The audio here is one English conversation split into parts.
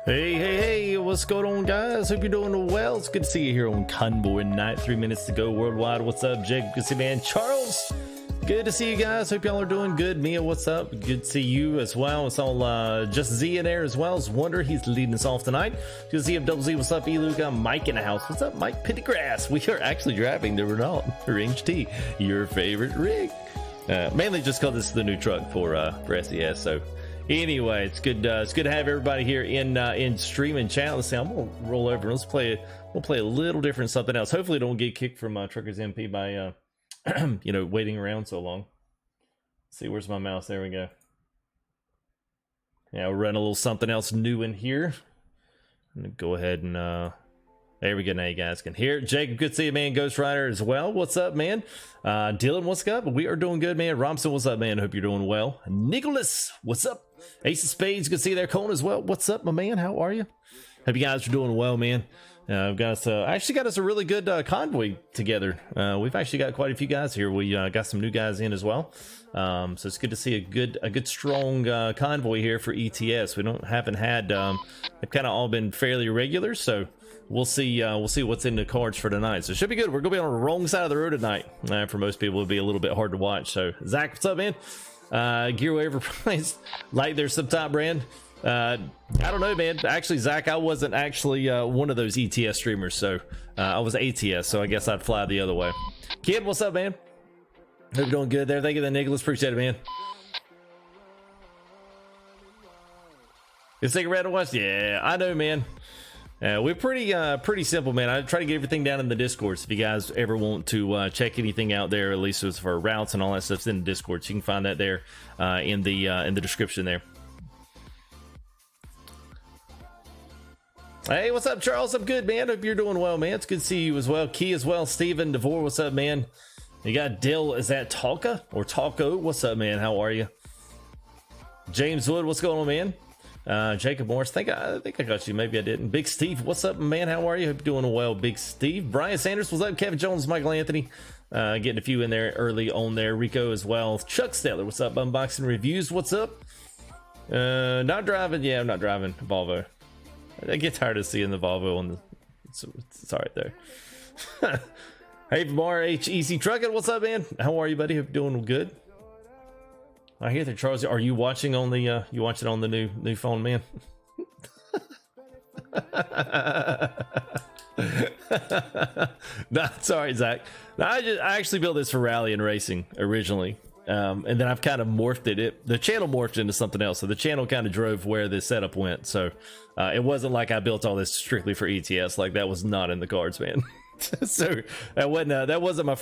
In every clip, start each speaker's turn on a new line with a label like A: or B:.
A: Hey, what's going on, guys? Hope you're doing well. It's good to see you here on Convoy night. 3 minutes to go worldwide. What's up, Jake? Good to see you, man. Charles, good to see you guys. Hope y'all are doing good. Mia, what's up? Good to see you as well. It's all just Z in there as well. It's Wonder, he's leading us off tonight. Good to see you, Double Z. What's up, Elu? Got Mike in the house. What's up, Mike Pendergrass? We are actually driving the Renault Range T, your favorite rig. Mainly just because this is the new truck for SES. So anyway, it's good to have everybody here in stream and chat. Let's see, I'm gonna roll over. We'll play a little different something else. Hopefully don't get kicked from Truckersmp by waiting around so long. Let's see, where's my mouse? There we go. Yeah, we'll run a little something else new in here. I'm gonna go ahead and there we go. Now you guys can hear it. Jacob, good to see you, man. Ghost Rider as well. What's up, man? Dylan, what's up? We are doing good, man. Robson, what's up, man? Hope you're doing well. Nicholas, what's up? Ace of Spades, good to see you there. Colin as well. What's up, my man? How are you? Hope you guys are doing well, man. I've got us, actually got us a really good convoy together. We've actually got quite a few guys here. We got some new guys in as well. So it's good to see a good strong convoy here for ETS. We haven't had they've kind of all been fairly regular, so we'll see what's in the cards for tonight. So it should be good. We're gonna be on the wrong side of the road tonight. For most people, it'll be a little bit hard to watch. So Zach, what's up, man? Gearway overpriced, like their subtop brand. I don't know, man. Actually, Zach, I wasn't actually one of those ETS streamers, so I was ATS, so I guess I'd fly the other way. Kid, what's up, man? Hope you're doing good there. Thank you, then, Nicholas. Appreciate it, man. It's like Red and West. Yeah, I know, man. We're pretty simple, man. I try to get everything down in the Discord. So if you guys ever want to check anything out there, at least it's for routes and all that stuff's in the Discord. So you can find that there in the description there. Hey, what's up, Charles? I'm good, man. Hope you're doing well, man. It's good to see you as well. Key as well. Steven DeVore, what's up, man? You got Dill. Is that Talka or Talco? What's up, man? How are you? James Wood, what's going on, man? Jacob Morris, I think I got you. Maybe I didn't. Big Steve, what's up, man? How are you? Hope you're doing well, Big Steve. Brian Sanders, what's up? Kevin Jones, Michael Anthony, getting a few in there early on there. Rico as well. Chuck Steller, what's up? Unboxing Reviews, what's up? Not driving. Yeah, I'm not driving Volvo. I get tired of seeing the Volvo on the. It's all right there. Hey, Mar HEC Trucking, what's up, man? How are you, buddy? Hope you're doing good. I hear that, Charles. Are you watching on the? You watching on the new phone, man? Nah, sorry, Zach. No, I actually built this for rally and racing originally. And then I've kind of morphed it. The channel morphed into something else. So the channel kind of drove where this setup went. So it wasn't like I built all this strictly for ETS. Like that was not in the cards, man. So that wasn't my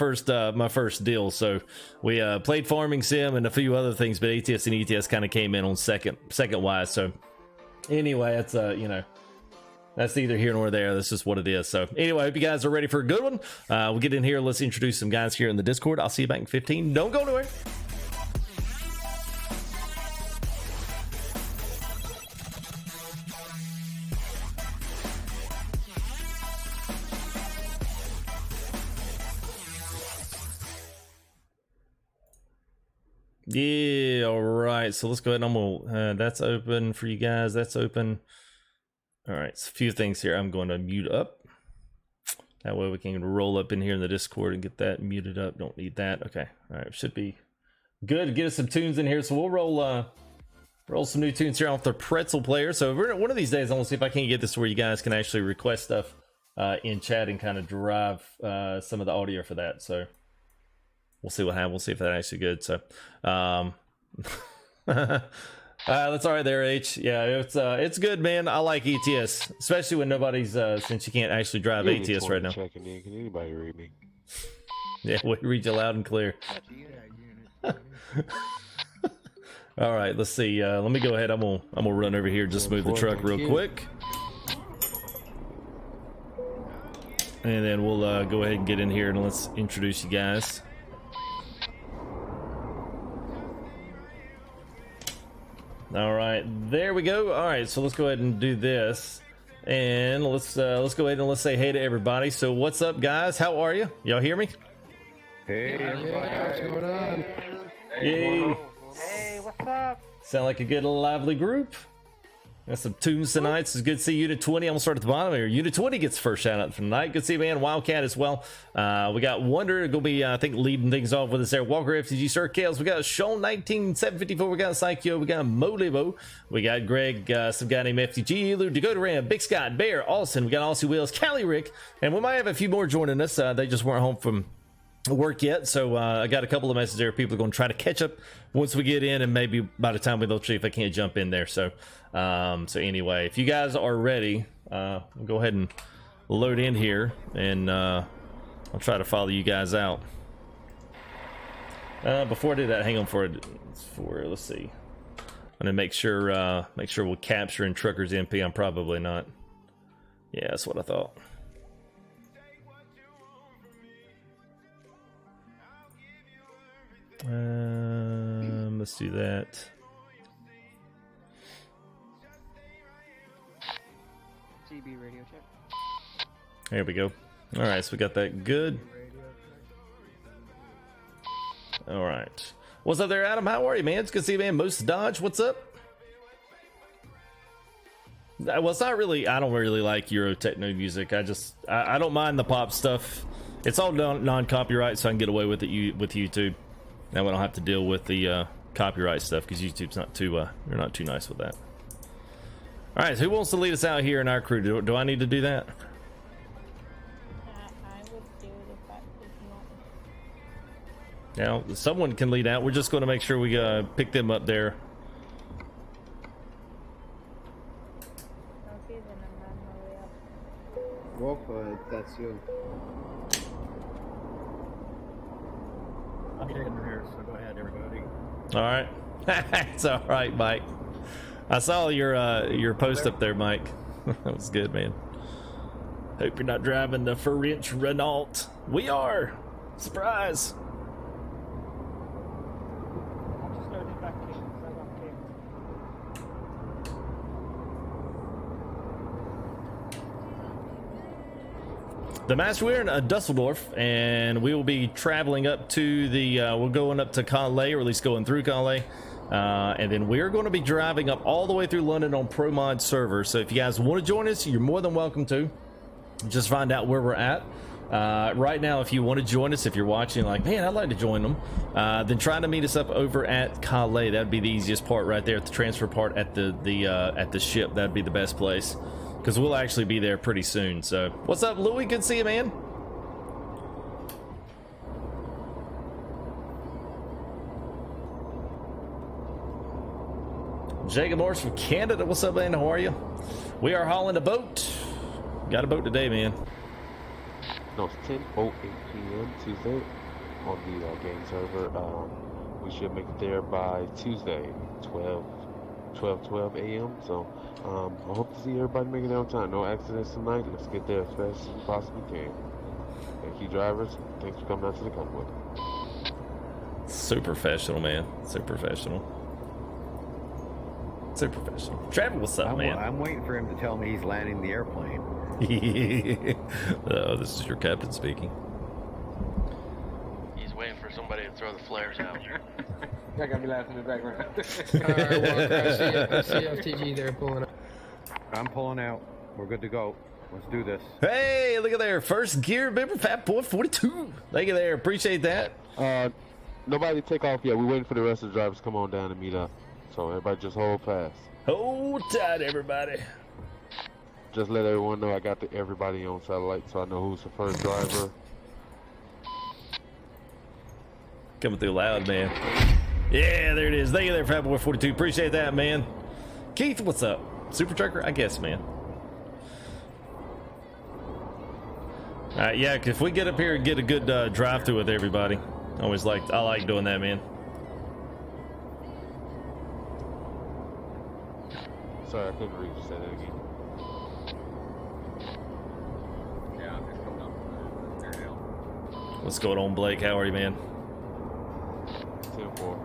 A: first deal. So we played Farming Sim and a few other things, but ATS and ETS kind of came in on second wise. So anyway, that's that's neither here nor there. That's just what it is. So anyway, I hope you guys are ready for a good one. We'll get in here. Let's introduce some guys here in the Discord. I'll see you back in 15. Don't go anywhere. Yeah, all right. So let's go ahead and I'm gonna that's open for you guys. That's open. All right, so a few things here. I'm going to mute up. That way we can roll up in here in the Discord and get that muted up. Don't need that. Okay. All right, should be good to get us some tunes in here. So we'll roll some new tunes here off the Pretzel player. So one of these days, I want to see if I can get this to where you guys can actually request stuff in chat and kind of derive some of the audio for that. So we'll see what happens. We'll see if that's actually good. So that's all right there, H. Yeah, it's good, man. I like ETS, especially when nobody's since you can't actually drive ATS right now.
B: Checking in. Can anybody read me?
A: Yeah, we read you loud and clear. All right, let's see. Let me go ahead. I'm gonna run over here, just move the truck real quick, and then we'll go ahead and get in here and let's introduce you guys. All right, there we go. All right, so let's go ahead and do this, and let's go ahead and let's say hey to everybody. So what's up, guys? How are you? Y'all hear me?
B: Hey, everybody, what's going on?
A: Hey.
C: Hey, what's up?
A: Sound like a good lively group. Got some tunes tonight. It's good to see Unit 20. I'm gonna start at the bottom here. Unit 20 gets the first shout out for tonight. Good to see you, man. Wildcat as well. We got Wonder gonna be I think leading things off with us there. Walker FTG Sir Kales. We got Sean 19754. We got Psycho. We got Molivo. We got Greg. Some guy named FTG. Lou Dakota Ram. Big Scott Bear. Austin. We got Aussie Wheels. Cali Rick. And we might have a few more joining us. They just weren't home from work yet, so I got a couple of messages there. People are going to try to catch up once we get in, and maybe by the time they'll see if I can't jump in there. So anyway, if you guys are ready, we'll go ahead and load in here, and I'll try to follow you guys out. Before I do that, hang on for let's see. I'm gonna make sure we're capturing Truckersmp. I'm probably not. Yeah, that's what I thought. Let's do that.
C: CB radio check.
A: There we go. All right, so we got that good. All right. What's up there, Adam? How are you, man? It's good to see you, man. Most Dodge, what's up? Well, it's not really. I don't really like Euro techno music. I don't mind the pop stuff. It's all non-copyright, so I can get away with it with YouTube. Now we don't have to deal with the copyright stuff because YouTube's not too they're not too nice with that. All right, so who wants to lead us out here in our crew? Do I need to do that?
D: I would do it if you want.
A: Now someone can lead out. We're just going to make sure we pick them up there.
D: I'll see them and I'm on my way up.
E: Go for it, that's you.
F: I'm getting here, so go ahead, everybody.
A: All right. It's all right, Mike. I saw your post up there, Mike. That was good, man. Hope you're not driving the French Renault. We are. Surprise.
C: I'll just load it back in because I got clear.
A: The master, we're in Dusseldorf, and we will be traveling up to the. We're going up to Calais, or at least going through Calais, and then we're going to be driving up all the way through London on ProMod server. So if you guys want to join us, you're more than welcome to. Just find out where we're at. Right now, if you want to join us, if you're watching, like, man, I'd like to join them, then try to meet us up over at Calais. That'd be the easiest part right there. At the transfer part at the ship, that'd be the best place. Because we'll actually be there pretty soon. So, what's up, Louie? Good to see you, man. Jacob Morris from Canada. What's up, man? How are you? We are hauling a boat. Got a boat today, man.
B: No, it's 10:08 p.m. Tuesday on the game server. We should make it there by Tuesday, 12 a.m. So I hope to see everybody making it on time. No accidents tonight. Let's get there as fast as we possibly can. Thank you, drivers. Thanks for coming out to the Convoy.
A: Super professional, man. Super professional. Super professional. Trevor, what's up, man?
F: I'm waiting for him to tell me he's landing the airplane.
A: Oh, this is your captain speaking.
G: He's waiting for somebody to throw the flares out.
C: That got me laughing in the background.
E: Alright, Walker, I see FTG there pulling up.
F: I'm pulling out. We're good to go. Let's do this.
A: Hey, look at there. First gear member, Fat Boy 42. Thank you there. Appreciate that.
B: Nobody take off yet. We're waiting for the rest of the drivers to come on down and meet up. So everybody just hold fast.
A: Hold tight, everybody.
B: Just let everyone know I got everybody on satellite, so I know who's the first driver.
A: Coming through loud, man. Yeah, there it is. Thank you there, Fat Boy 42. Appreciate that, man. Keith, what's up? Super Trucker? I guess, man. Yeah, if we get up here and get a good drive through with everybody. I like doing that, man.
B: Sorry, I couldn't read you. Say that again.
F: Yeah, I'm just coming up.
A: What's going on, Blake? How are you, man?
B: 10-4.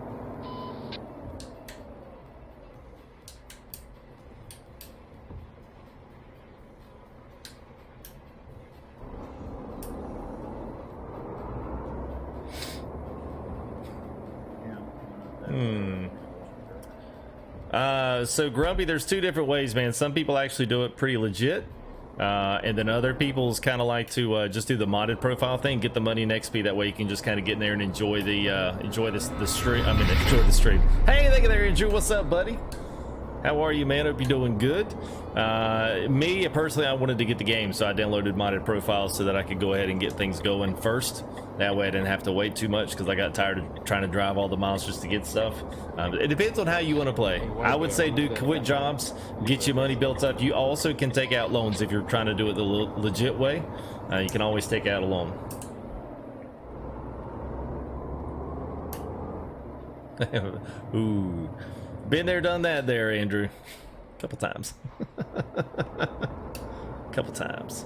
A: So Grumpy, there's two different ways, man. Some people actually do it pretty legit, and then other people's kind of like to just do the modded profile thing, get the money and XP. That way you can just kind of get in there and enjoy the stream. I mean, enjoy the stream. Hey, thank you there, Andrew. What's up, buddy? How are you, man? Hope you're doing good. Me personally, I wanted to get the game, so I downloaded modded profiles so that I could go ahead and get things going first. That way I didn't have to wait too much because I got tired of trying to drive all the miles just to get stuff. It depends on how you want to play. I would say do quit jobs, get your money built up. You also can take out loans if you're trying to do it the legit way. You can always take out a loan. Ooh, been there, done that there, Andrew. Couple times. Couple times.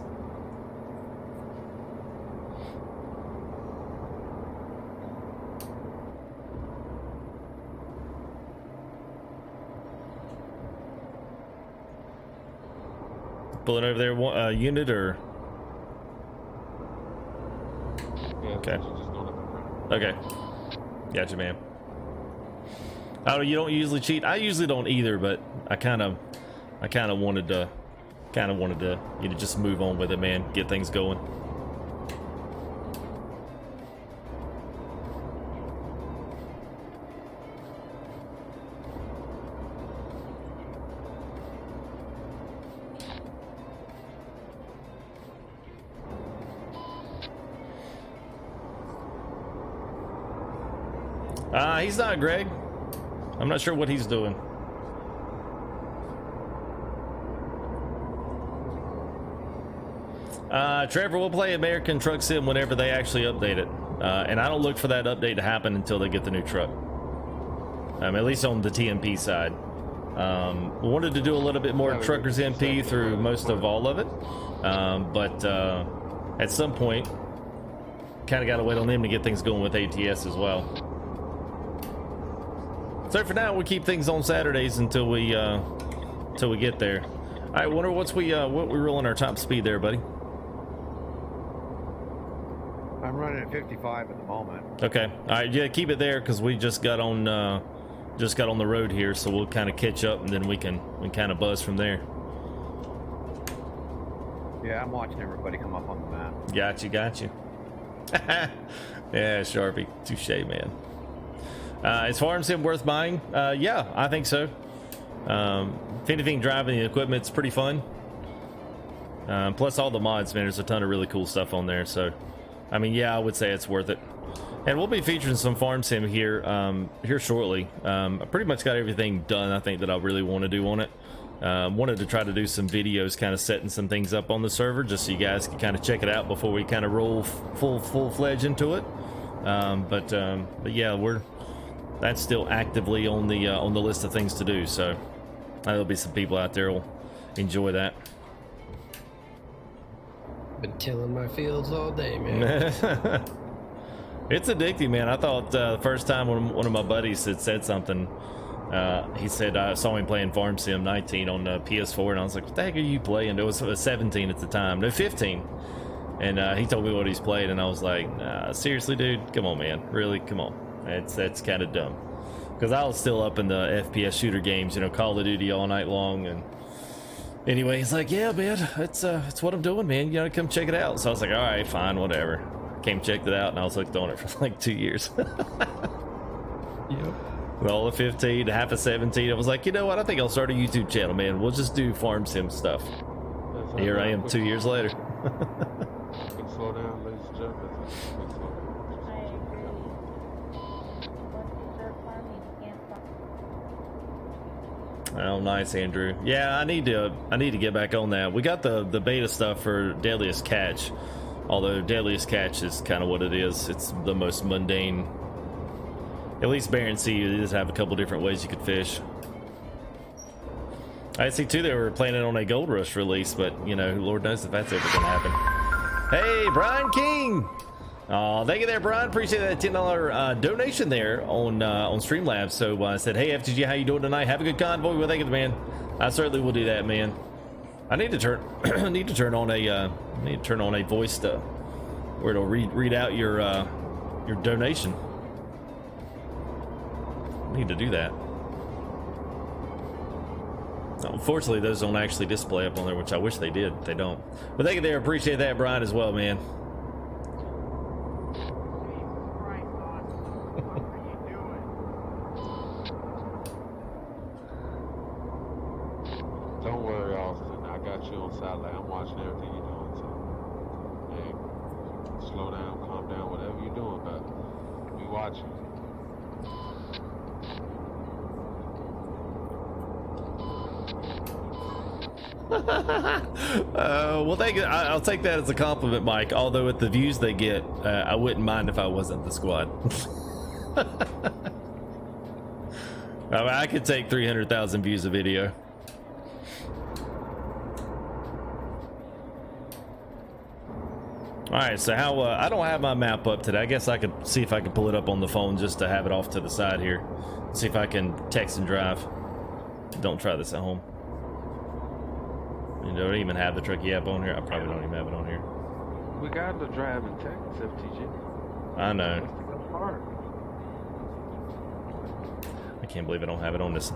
A: Pulling over there, unit or?
B: Yeah,
A: Okay.
B: just going up
A: Okay. Gotcha, man. Oh, you don't usually cheat? I usually don't either, but I kind of wanted to, you know, just move on with it, man. Get things going. He's not Greg. I'm not sure what he's doing. Trevor, we'll play American Truck Sim whenever they actually update it. And I don't look for that update to happen until they get the new truck. At least on the TMP side. We wanted to do a little bit more Truckersmp through most of all of it. But at some point, kind of got to wait on them to get things going with ATS as well. So for now, we'll keep things on Saturdays until we get there. All right, wonder what we rolling our top speed there, buddy.
F: I'm running at 55 at the moment.
A: Okay, all right, yeah, keep it there because we just got on the road here, so we'll kind of catch up and then we can kind of buzz from there.
F: Yeah, I'm watching everybody come up on the map.
A: Got you. Yeah, Sharpie, touche, man. Is Farm Sim worth buying? Yeah, I think so. If anything, driving the equipment's pretty fun. Plus all the mods, man, there's a ton of really cool stuff on there. So, I mean, yeah, I would say it's worth it. And we'll be featuring some Farm Sim here shortly. I pretty much got everything done, I think, that I really want to do on it. Wanted to try to do some videos kind of setting some things up on the server just so you guys can kind of check it out before we kind of roll full-fledged into it. But yeah, that's still actively on the list of things to do, so there'll be some people out there who'll enjoy that.
E: Been tilling my fields all day, man.
A: It's addicting, man. I thought the first time when one of my buddies had said something, he said I saw him playing Farm Sim 19 on PS4, and I was like, what the heck are you playing? It was 17 at the time, no, 15. And he told me what he's played, and I was like, nah, seriously, dude, come on, man, really, come on. That's kind of dumb, because I was still up in the FPS shooter games, you know, Call of Duty all night long. And anyway, he's like, yeah, man, it's what I'm doing, man, you gotta come check it out. So I was like, all right, fine, whatever. Came, checked it out, and I was hooked on it for like 2 years.
E: Yep.
A: All of 15, half of 17, I was like, you know what, I think I'll start a YouTube channel, man. We'll just do Farm Sim stuff. Here I am 2 years later.
B: Quick slow down, ladies and gentlemen. Quick slow down.
D: I agree. Once you start farming, you can't stop.
A: Oh, nice, Andrew. Yeah, I need to get back on that. We got the beta stuff for Deadliest Catch, although Deadliest Catch is kind of what it is. It's the most mundane. At least Barren Sea, you just have a couple different ways you could fish. I see too they were planning on a Gold Rush release, but you know, Lord knows if that's ever gonna happen. Hey, Brian King! Oh, thank you there, Brian. Appreciate that $10 donation there on Streamlabs. So I said, hey, FTG, how you doing tonight? Have a good convoy. Well, thank you, man. I certainly will do that, man. I need to turn on a voice where it'll read out your donation. I need to do that. Unfortunately, those don't actually display up on there, which I wish they did. They don't. But thank you there. Appreciate that, Brian, as well, man.
B: Don't worry, Austin. I got you on satellite. I'm watching everything you're doing. So, hey, slow down, calm down, whatever you're doing, but we watching.
A: Well, thank you. I'll take that as a compliment, Mike. Although with the views they get, I wouldn't mind if I wasn't the squad. I mean, I could take 300,000 views a video. All right, so how I don't have my map up today. I guess I could see if I can pull it up on the phone just to have it off to the side here. See if I can text and drive. Don't try this at home. You don't even have the Truckee app on here. I probably don't even have it on here.
B: We got the drive and text, FTG.
A: I know.
B: That's the good part.
A: I can't believe I don't have it on this.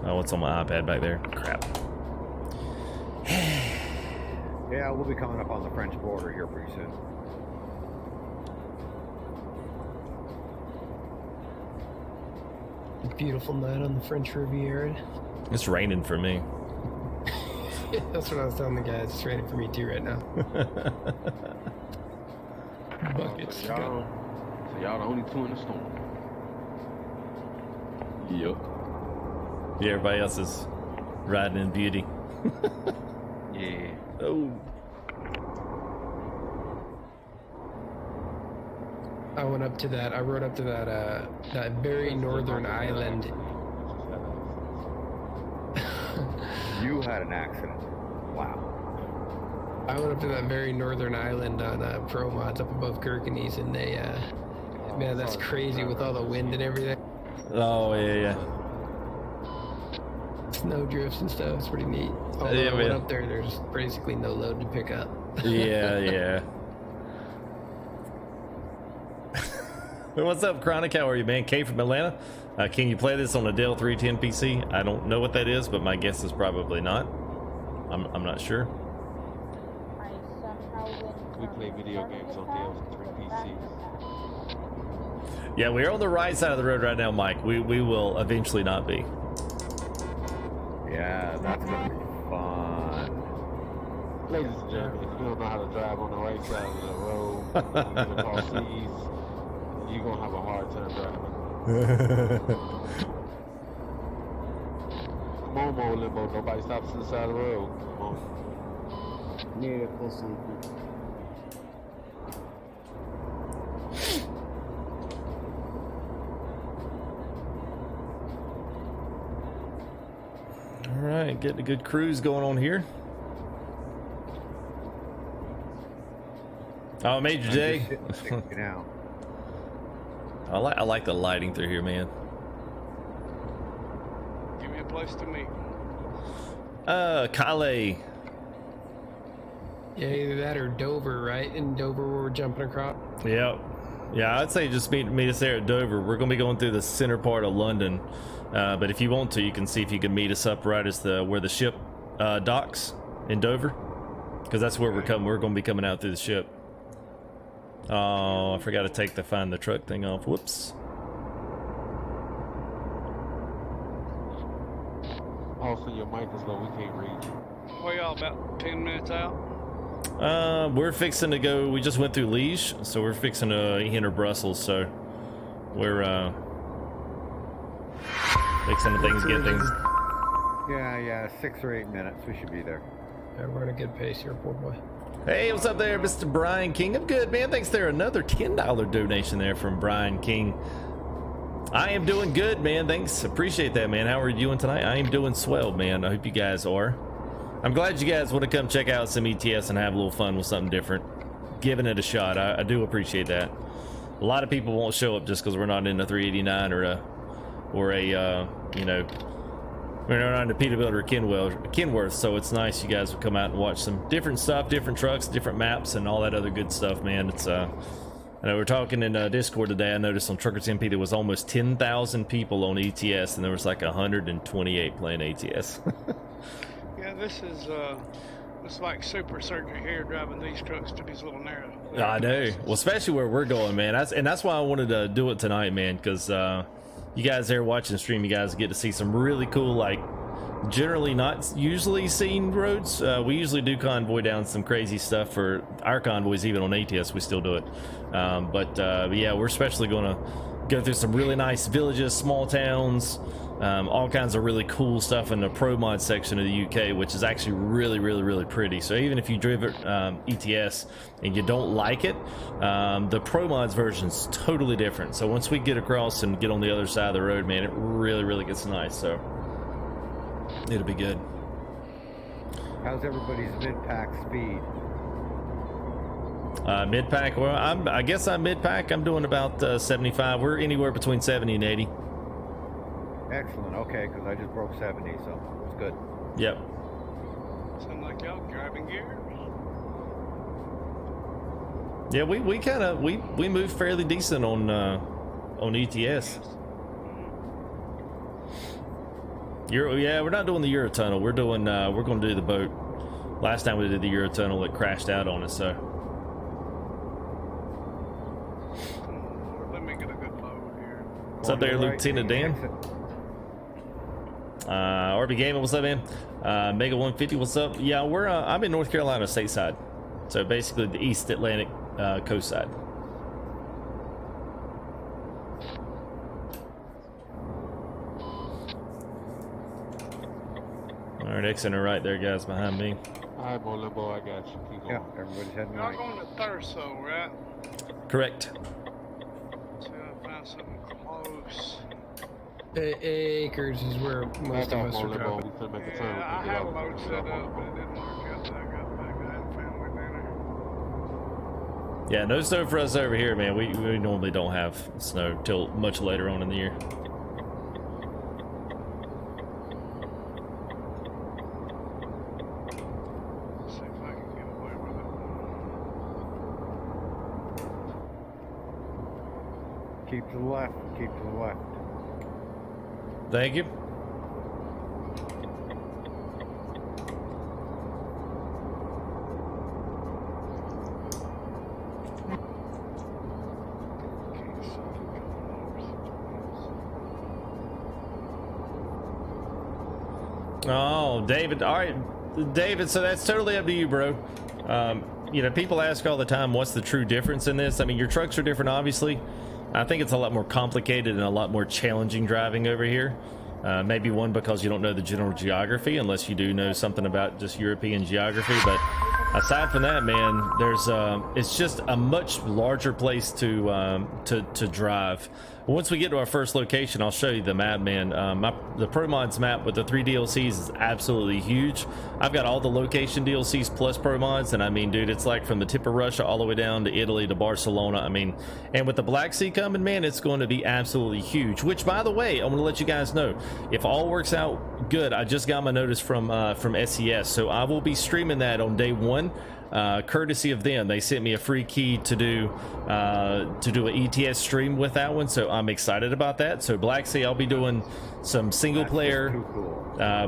A: Oh, it's on my iPad back there. Crap.
F: Yeah, we'll be coming up on the French border here pretty soon.
E: Beautiful night on the French Riviera.
A: It's raining for me.
E: That's what I was telling the guys. It's raining for me too right now. Buckets.
B: So y'all the only two in the storm.
A: Yep. Yeah, everybody else is riding in beauty.
B: Yeah.
A: Oh.
E: I went up to that. I rode up to that very northern island.
F: You had an accident. Wow.
E: I went up to that very northern island on Pro Mods up above Kirkenes, and they, man, that's crazy with all the wind and everything.
A: Oh, yeah.
E: Snow drifts and stuff. It's pretty neat. Although
A: Yeah,
E: I went
A: man.
E: up there, there's basically no load to pick up.
A: Yeah. What's up, Chronic? How are you, man? Kay from Atlanta. Can you play this on a Dell 310 PC? I don't know what that is, but my guess is probably not. I'm not sure.
D: I somehow went
B: We
D: from
B: play video games on Dell's 3 PCs.
A: Yeah, we're on the right side of the road right now, Mike. We will eventually not be.
F: Yeah, that's gonna be fun.
B: Ladies and gentlemen, if you don't know how to drive on the right side of the road, when you cross these, you're gonna have a hard time driving. Come on, Mo Limbo. Nobody stops to the side of the road. Come on.
C: Yeah, pull something.
A: All right, getting a good cruise going on here. Oh, Major J.
F: Now.
A: I like the lighting through here, man.
H: Give me a place to meet.
A: Calais.
E: Yeah, either that or Dover, right? In Dover, where we're jumping across.
A: Yep. Yeah, I'd say just meet us there at Dover. We're gonna be going through the center part of London, but if you want to, you can see if you can meet us up right as where the ship docks in Dover, because that's where we're coming. We're gonna be coming out through the ship. Oh, I forgot to find the truck thing off. Whoops.
B: Also, your mic is low. We can't read you.
H: Where y'all about 10 minutes out?
A: We're fixing to go. We just went through Liege, so we're fixing to enter Brussels. So we're fixing the things, get things.
F: Yeah, 6 or 8 minutes. We should be there.
E: Yeah, we're in a good pace here, poor boy.
A: Hey, what's up there, Mr. Brian King? I'm good, man. Thanks there. Another $10 donation there from Brian King. I am doing good, man. Thanks. Appreciate that, man. How are you doing tonight? I am doing swell, man. I hope you guys are. I'm glad you guys want to come check out some ETS and have a little fun with something different. Giving it a shot. I do appreciate that. A lot of people won't show up just because we're not in a 389 or a you know, we're not in a Peterbilt or Kenworth, so it's nice you guys will come out and watch some different stuff, different trucks, different maps, and all that other good stuff, man. It's I know we're talking in Discord today. I noticed on Truckersmp there was almost 10,000 people on ETS, and there was like 128 playing ATS.
H: Yeah, this is it's like super surgery here driving these trucks to these little narrow.
A: I know. Well, especially where we're going, man. That's why I wanted to do it tonight, man, because you guys there watching the stream, you guys get to see some really cool, like, generally not usually seen roads. We usually do convoy down some crazy stuff for our convoys, even on ATS we still do it. But yeah, we're especially going to go through some really nice villages, small towns, all kinds of really cool stuff in the pro mod section of the UK, which is actually really pretty. So even if you drive ETS and you don't like it, the pro mods version is totally different. So once we get across and get on the other side of the road, man, it really gets nice. So it'll be good.
F: How's everybody's mid-pack speed?
A: Mid-pack, well, I guess I'm mid-pack. I'm doing about 75. We're anywhere between 70 and 80.
F: Excellent. Okay, because I just broke 70, so it's good.
A: Yep.
H: Sound like y'all driving gears.
A: Yeah, we kind of we move fairly decent on ETS. Yeah, we're not doing the Eurotunnel. We're doing we're going to do the boat. Last time we did the Eurotunnel, it crashed out on us. So
H: Let me get a good load here.
A: what's up there, Lieutenant Dan? RB Gaming, what's up, man? Mega 150, what's up? Yeah, we're I'm in North Carolina stateside, so basically the East Atlantic coast side. All right, X-Center right there, guys, behind me.
B: Alright, boy, Limbo, I got you. Keep going.
F: Yeah, everybody's heading
H: Y'all
F: right.
H: going to Thurso, right?
A: Correct.
H: So I found something close.
E: Acres is where most
B: Back
E: of
B: off,
E: us are
B: Limbo.
E: dropping.
B: We finna make a turn.
H: Yeah, I
B: We can
H: had a
B: get
H: load
B: off.
H: set up, but it didn't work out. So I got back. I had family dinner.
A: Yeah, no snow for us over here, man. We normally don't have snow till much later on in the year.
H: Let's see if I can get away with it.
F: Keep to the left. Keep to the left.
A: Thank you. Oh, David. All right, David, so that's totally up to you, bro. You know, people ask all the time, what's the true difference in this? I mean, your trucks are different, obviously. I think it's a lot more complicated and a lot more challenging driving over here. Maybe one, because you don't know the general geography, unless you do know something about just European geography. But aside from that, man, there's it's just a much larger place to drive. Once we get to our first location, I'll show you the map, man. The Pro Mods map with the 3 DLCs is absolutely huge. I've got all the location DLCs plus Pro Mods, and I mean, dude, it's like from the tip of Russia all the way down to Italy to Barcelona. I mean, and with the Black Sea coming, man, it's going to be absolutely huge. Which, by the way, I want to let you guys know, if all works out good, I just got my notice from SES, so I will be streaming that on day 1. Courtesy of them. They sent me a free key to do an ETS stream with that one, so I'm excited about that. So Black Sea, I'll be doing some single player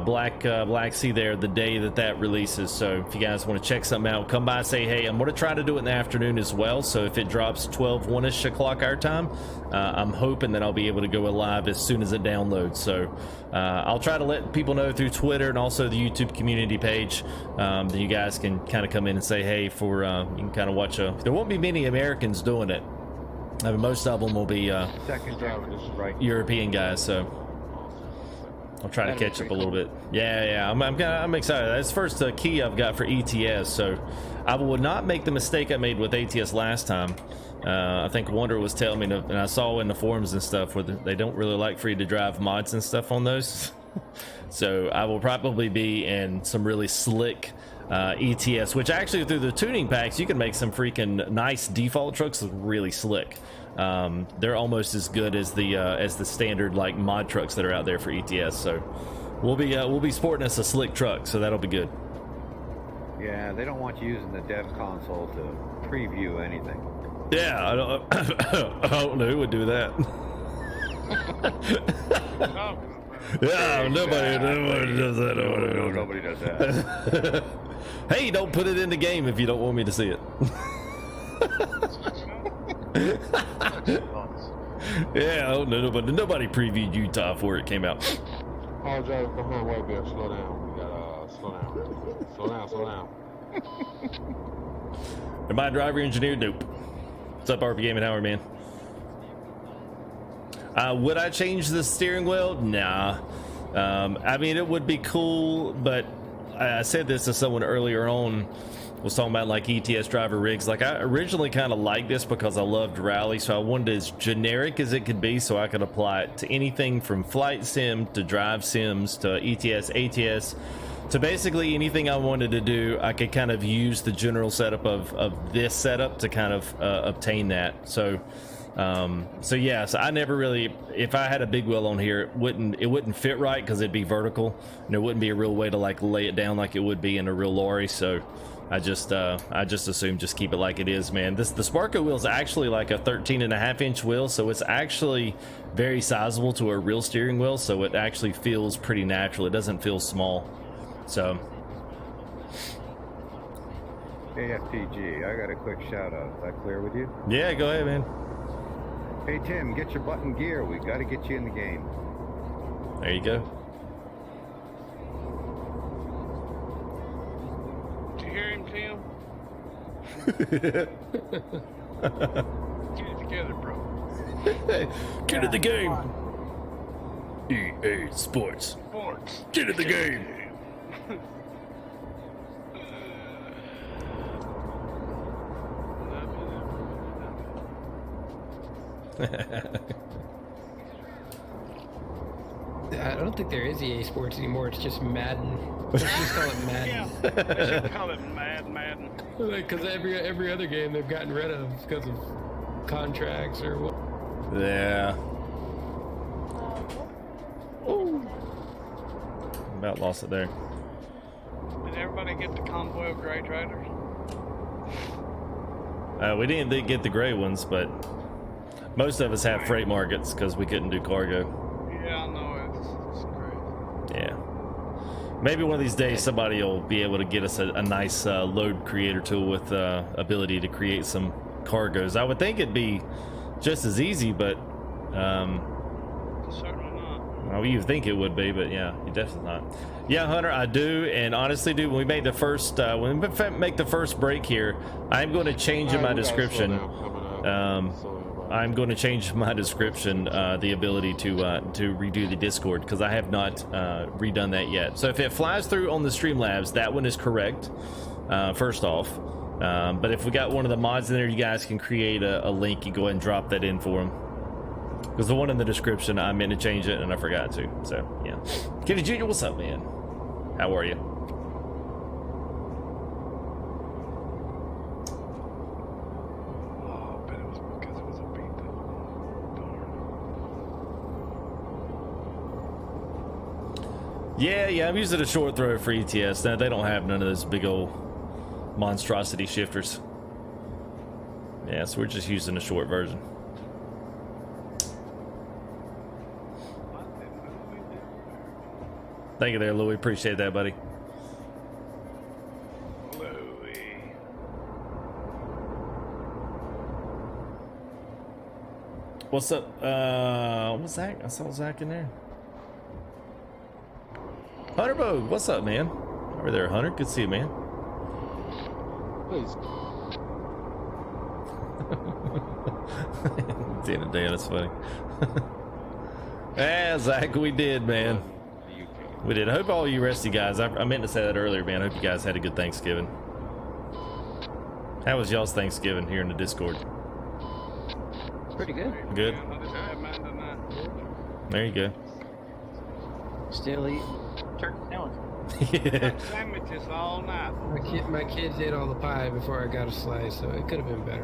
A: Black Sea there the day that releases. So if you guys want to check something out, come by, say hey. I'm going to try to do it in the afternoon as well, so if it drops 1-ish o'clock our time, I'm hoping that I'll be able to go live as soon as it downloads. So I'll try to let people know through Twitter and also the YouTube community page that you guys can kind of come in and say hey for you can kind of watch there won't be many Americans doing it. I mean, most of them will be
F: Second driver, this is right.
A: European guys, so I'll try to catch up a little bit. Yeah, I'm excited. That's the first key I've got for ETS, so I will not make the mistake I made with ATS last time. I think Wonder was telling me, and I saw in the forums and stuff where they don't really like for you to drive mods and stuff on those. So I will probably be in some really slick ETS, which actually through the tuning packs you can make some freaking nice default trucks look really slick. They're almost as good as the standard like mod trucks that are out there for ETS. So we'll be sporting us a slick truck, so that'll be good.
F: Yeah, they don't want you using the dev console to preview anything.
A: Yeah, I don't know who would do that. Yeah, nobody does that.
F: No, nobody does that.
A: Hey, don't put it in the game if you don't want me to see it. Yeah, I don't know, but nobody previewed Utah before it came out.
B: All drivers behind white bear, slow down. We got slow down. Slow down.
A: Am I a driver engineer? Nope. What's up, RP Gaming Howard, man? Would I change the steering wheel? Nah. I mean, it would be cool, but I said this to someone earlier on, was talking about like ETS driver rigs. Like, I originally kind of liked this because I loved rally, so I wanted it as generic as it could be so I could apply it to anything from flight sim to drive sims to ETS, ATS, to basically anything I wanted to do. I could kind of use the general setup of this setup to kind of obtain that. So yeah, so I never really, if I had a big wheel on here, it wouldn't fit right because it'd be vertical and there wouldn't be a real way to like lay it down like it would be in a real lorry. So I just assume just keep it like it is, man. The Sparko wheel is actually like a 13.5-inch wheel, so it's actually very sizable to a real steering wheel, so it actually feels pretty natural. It doesn't feel small. So
F: AFTG, I got a quick shout out. Is that clear with you?
A: yeah, go ahead, man.
F: Hey Tim, get your button gear. We got to get you in the game.
A: There you go.
H: Did you hear him, Tim? Get it together, bro.
A: Get in the game. EA Sports. Get in the game.
E: I don't think there is EA Sports anymore. It's just Madden. Let's just call it Madden.
H: Yeah, they should call it Madden.
E: Because every other game they've gotten rid of because of contracts or what.
A: Yeah.
D: Ooh.
A: About lost it there.
H: Did everybody get the Convoy of Gray Traders?
A: We didn't get the gray ones, but most of us have freight markets because we couldn't do cargo.
H: Yeah, I know it's great.
A: Yeah. Maybe one of these days somebody will be able to get us a nice load creator tool with ability to create some cargoes. I would think it'd be just as easy, but
H: Certainly not.
A: well, you think it would be, but yeah, you definitely not. Yeah, Hunter, I do, and honestly, dude, when we make the first break here, I'm going to change in my description. I'm going to change my description, the ability to redo the Discord, because I have not redone that yet. So if it flies through on the Streamlabs, that one is correct, first off. But if we got one of the mods in there, you guys can create a link and go ahead and drop that in for them. Because the one in the description, I meant to change it and I forgot to. So, yeah. Kenny Jr., what's up, man? How are you? Yeah, I'm using a short throw for ETS. Now, they don't have none of those big old monstrosity shifters. Yeah, so we're just using a short version. Thank you there, Louie. Appreciate that, buddy.
H: Louie.
A: What's up? What's Zach? I saw Zach in there. Hunter Bogue, what's up, man? Over there, Hunter. Good to see you, man.
B: Please.
A: Dan, that's funny. Yeah, Zach, we did, man. We did. I hope all you resty guys, I meant to say that earlier, man. I hope you guys had a good Thanksgiving. How was y'all's Thanksgiving here in the Discord?
C: Pretty good.
A: Good? There you go.
C: Still eating turkey sandwich.
A: Yeah.
H: Sandwiches all night.
E: My kids ate all the pie before I got a slice, so it could have been better.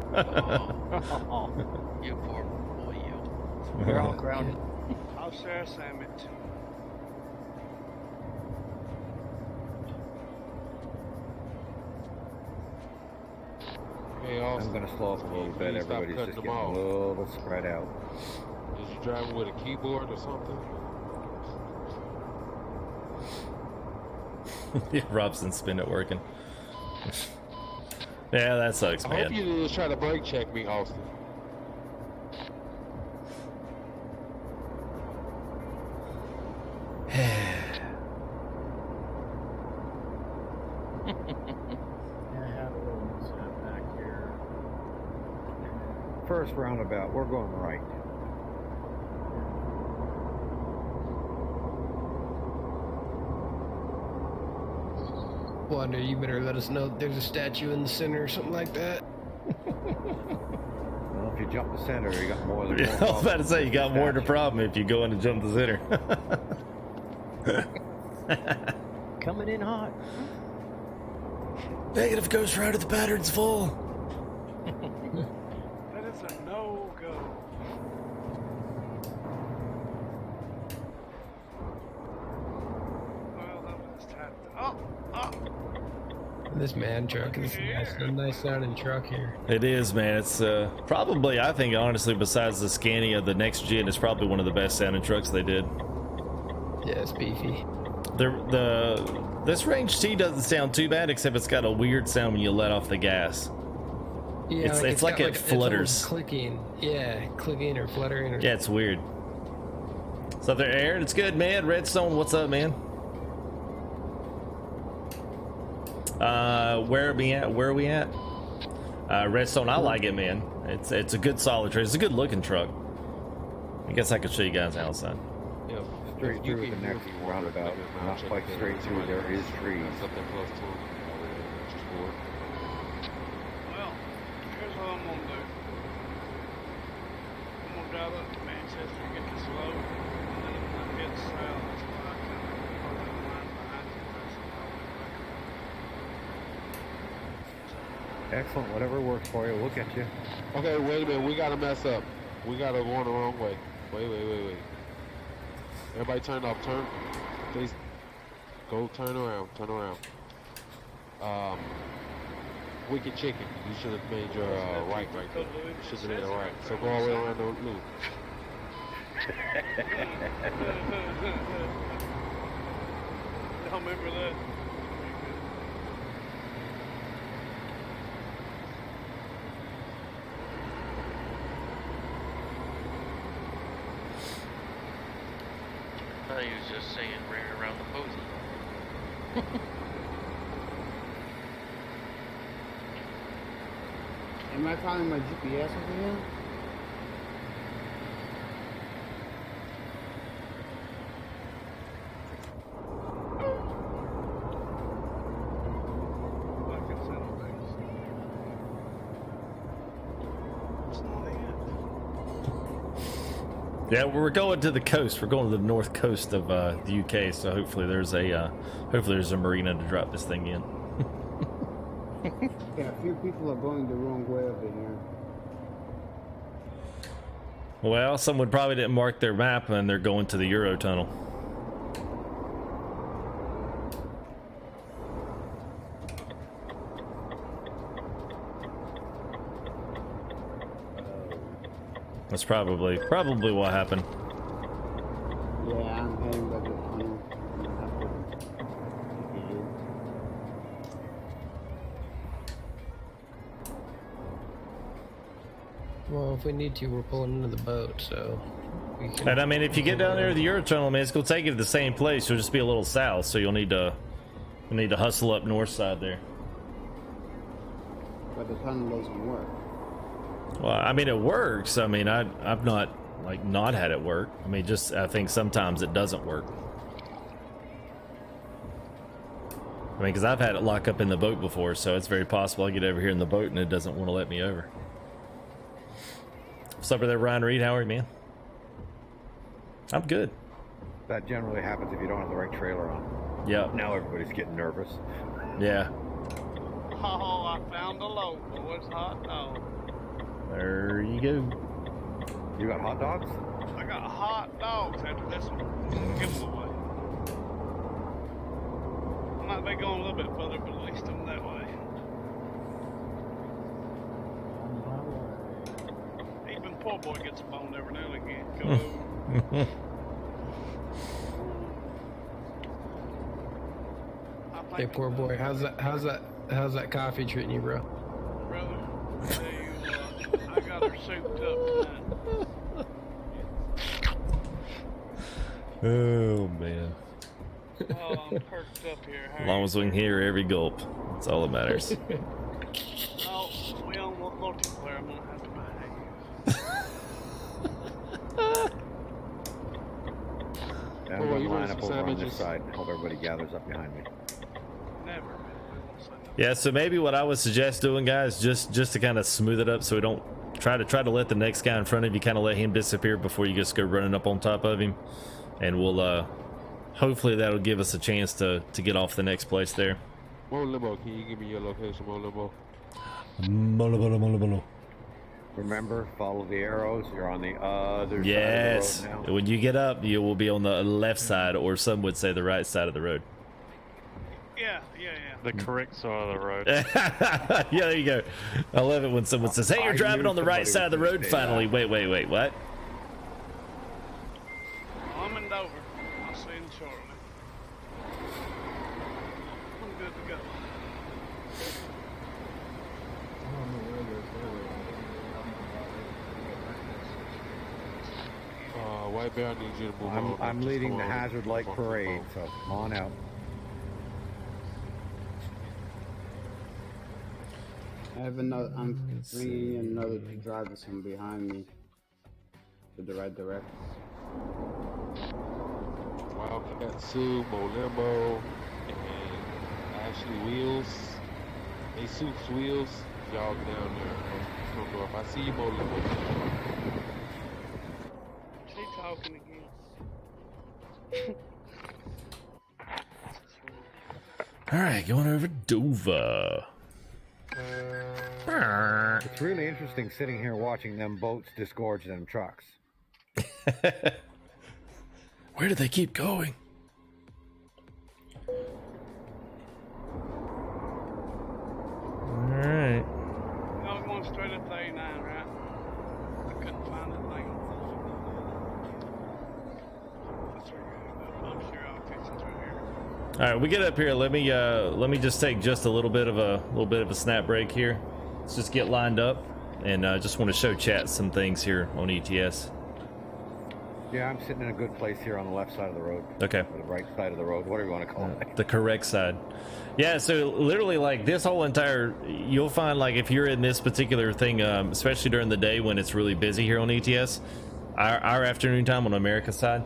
G: You poor boy, you.
C: We're all grounded.
H: I'll share a sandwich.
B: Hey, Austin.
F: I'm gonna slow up a little bit.
B: Please stop
F: Everybody's
B: cutting
F: just
B: them
F: getting a
B: off.
F: little bit spread out.
B: Is you driving with a keyboard or something?
A: Yeah, Robson's spin it working. Yeah, that sucks,
B: I hope
A: man.
B: you didn't just try to brake check me, Austin.
F: First roundabout, we're going right.
E: Wonder, you better let us know that there's a statue in the center or something like that.
F: Well, if you jump the center, you got more than
A: Yeah, I was about to say, you got more than a problem if you go in and jump the center.
C: Coming in hot.
A: Negative Ghost Rider, the pattern's full.
H: That is a no-go. Well, that was tapped. Oh!
E: This man truck is a nice sounding truck here.
A: It is, man. It's probably, I think, honestly, besides the Scania, the next gen is probably one of the best sounding trucks they did.
E: Yeah, it's beefy.
A: This Range T doesn't sound too bad, except it's got a weird sound when you let off the gas.
E: Yeah,
A: It's like it flutters.
E: It's clicking. Yeah, clicking or fluttering. Or...
A: Yeah, it's weird. What's up there, Aaron? It's good, man. Redstone, what's up, man? Where are we at? Redstone, I like it, man. It's a good solid truck. It's a good looking truck. I guess I could show you guys outside.
B: Yeah,
F: Straight
B: you
F: through
B: can
F: the next
B: use the
F: roundabout.
B: water,
F: Not
B: check
F: quite
B: it
F: straight
B: out.
F: through. There is trees.
B: Something close to it. Just for it.
H: Well, here's what I'm gonna do. I'm gonna drive up to Manchester, get this load, and then I'm gonna head south. That's why I kind of put that line behind you.
F: Excellent. Whatever works for you. We'll get you.
B: Okay, wait a minute. We gotta mess up. We gotta go on the wrong way. Wait. Everybody turn off. Turn. Please. Go turn around. Wicked Chicken. You should have made your right there. You should have made a right. So go all the way around the loop.
H: Y'all remember that?
G: I thought he was just saying ring around the posy.
I: Am I following my GPS over here?
H: Like it's in the base. It's not it.
A: Yeah, we're going to the coast. We're going to the north coast of the UK. So hopefully there's a marina to drop this thing in.
I: Yeah, a few people are going the wrong way over here.
A: Well, someone probably didn't mark their map and they're going to the Euro tunnel. That's probably what happened.
I: Yeah, I'm heading by the tunnel. I'm gonna have to continue.
E: Well, if we need to, we're pulling into the boat, so we can...
A: And I mean, if you get down there to the Euro tunnel, man, it's gonna take you to the same place. You'll just be a little south, so you'll need to hustle up north side there.
I: But the tunnel doesn't work.
A: Well, I mean, it works. I mean, I've not had it work. I mean, just I think sometimes it doesn't work. I mean, because I've had it lock up in the boat before, so it's very possible I get over here in the boat and it doesn't want to let me over. What's up there, Ryan Reed? How are you, man? I'm good.
F: That generally happens if you don't have the right trailer on.
A: Yeah.
F: Now everybody's getting nervous.
A: Yeah.
H: Oh, I found the load, boys. Hot dog.
A: There you go.
F: You got hot dogs?
H: I got hot dogs after this one. Give them away. I might be going a little bit further, but at least I'm that way. poor boy gets a bone every now and again. Go.
E: Hey, poor boy. How's that coffee treating you, bro?
H: Brother, I tell you what, I got her souped up tonight.
A: Oh man.
H: Oh, I'm perked up here.
A: As long as we can hear every gulp, that's all that matters.
H: Oh, we don't want multiplayer. I'm gonna have to behave.
F: Yeah, I'm going to line up over on this side. Hope everybody gathers up behind me.
H: Never, man. We won't say nothing.
A: Yeah, so maybe what I would suggest doing, guys, just to kind of smooth it up, so we don't try to let the next guy in front of you kind of let him disappear before you just go running up on top of him, and we'll hopefully that'll give us a chance to get off the next place there.
B: Mo Limo, can you give me your location, Mo Limo?
F: Remember, follow the arrows. You're on the other
A: Yes.
F: side of the road now.
A: When you get up, you will be on the left side, or some would say the right side of the road.
H: Yeah.
G: The correct side of the road.
A: Yeah, there you go. I love it when someone says, "Hey, you're
F: I
A: driving
F: knew
A: on the right
F: somebody
A: side of the
F: was
A: road
F: gonna say
A: finally."
F: that.
A: Wait, what?
H: I'm in Dover. I'll see you shortly. I'm good to go.
B: White Bear, I need you to move on.
F: I'm
B: Just
F: leading
B: come
F: the
B: on.
F: hazard light
B: Come on,
F: parade,
B: come
F: so come on out.
I: I have another. I'm bringing in another driver from behind me to the right direction.
B: on. Wildcat Sue, Mo Limbo, and Ashley Wheels. Hey, Soup's Wheels. Y'all down there. Front door. If I see you, Mo Limbo.
H: She talking again.
A: All right, going over Dover.
F: It's really interesting sitting here watching them boats disgorge them trucks.
A: Where do they keep going? All right.
H: Y'all going straight up to 89, right? I couldn't find that thing. That's right. I'm sure I'll fix it right here.
A: All right, we get up here. Let me just take just a little bit of a snap break here. Let's just get lined up, and just want to show chat some things here on ETS.
F: Yeah, I'm sitting in a good place here on the left side of the road.
A: Okay.
F: Or the right side of the road, whatever you want to call it.
A: The correct side. Yeah, so literally like this whole entire, you'll find like if you're in this particular thing, especially during the day when it's really busy here on ETS, our afternoon time on America's side,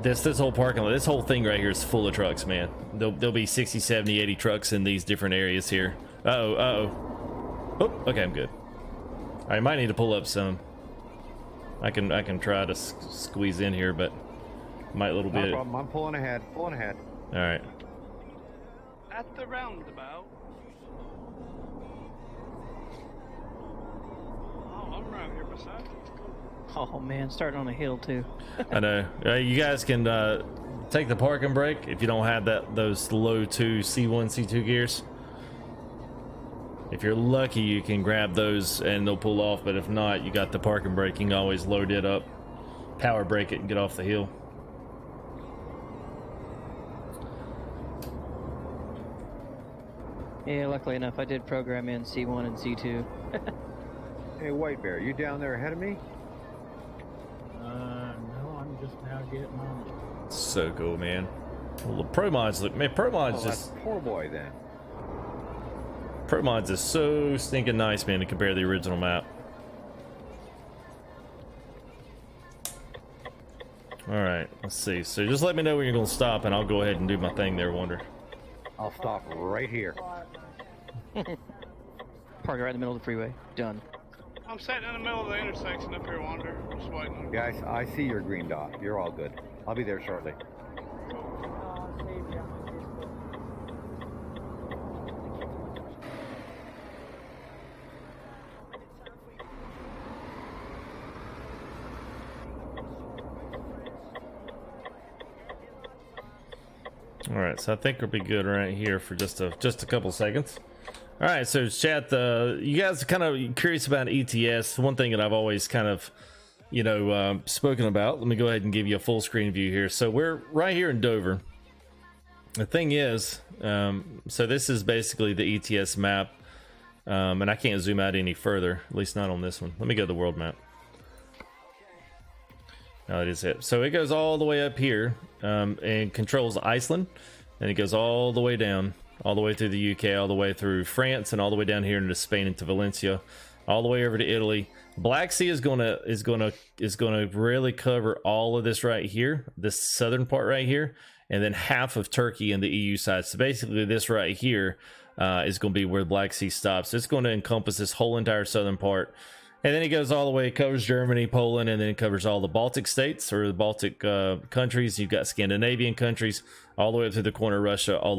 A: this whole parking lot, this whole thing right here is full of trucks, man. There'll be 60, 70, 80 trucks in these different areas here. Oh, okay, I'm good. I might need to pull up some. I can try to squeeze in here, but might a little
F: No
A: bit.
F: problem, I'm pulling ahead.
A: All right.
H: At the roundabout. Oh, I'm right here beside you.
C: Oh man, starting on a hill too.
A: I know. You guys can take the parking brake if you don't have those low 2 C1, C2 gears. If you're lucky, you can grab those and they'll pull off, but if not, you got the parking brake. You can always load it up, power brake it, and get off the hill.
C: Yeah, luckily enough, I did program in C1 and C2.
F: Hey, White Bear, you down there ahead of me?
J: No, I'm just now getting on.
A: So cool, man. Well, the Pro Mods look, man, Pro Mods
F: Oh,
A: just,
F: that's poor boy then.
A: Pro Mods is so stinking nice, man, to compare to the original map. All right, let's see. So just let me know when you're gonna stop, and I'll go ahead and do my thing there, Wonder.
F: I'll stop right here.
C: Park it right in the middle of the freeway. Done.
H: I'm sitting in the middle of the intersection up here, Wander. Just waiting on you.
F: Guys, I see your green dot. You're all good. I'll be there shortly.
A: All right, so I think we'll be good right here for just a couple seconds. All right, so chat, you guys are kind of curious about ETS. One thing that I've always kind of, spoken about. Let me go ahead and give you a full screen view here. So we're right here in Dover. The thing is, so this is basically the ETS map, and I can't zoom out any further, at least not on this one. Let me go to the world map. No, it is it. So it goes all the way up here, and controls Iceland, and it goes all the way down, all the way through the UK, all the way through France, and all the way down here into Spain, into Valencia, all the way over to Italy. Black Sea is gonna really cover all of this right here, this southern part right here, and then half of Turkey and the EU side. So basically, this right here is going to be where the Black Sea stops. It's going to encompass this whole entire southern part. And then it goes all the way, it covers Germany, Poland, and then it covers all the Baltic states, or the Baltic countries. You've got Scandinavian countries, all the way up to the corner of Russia, all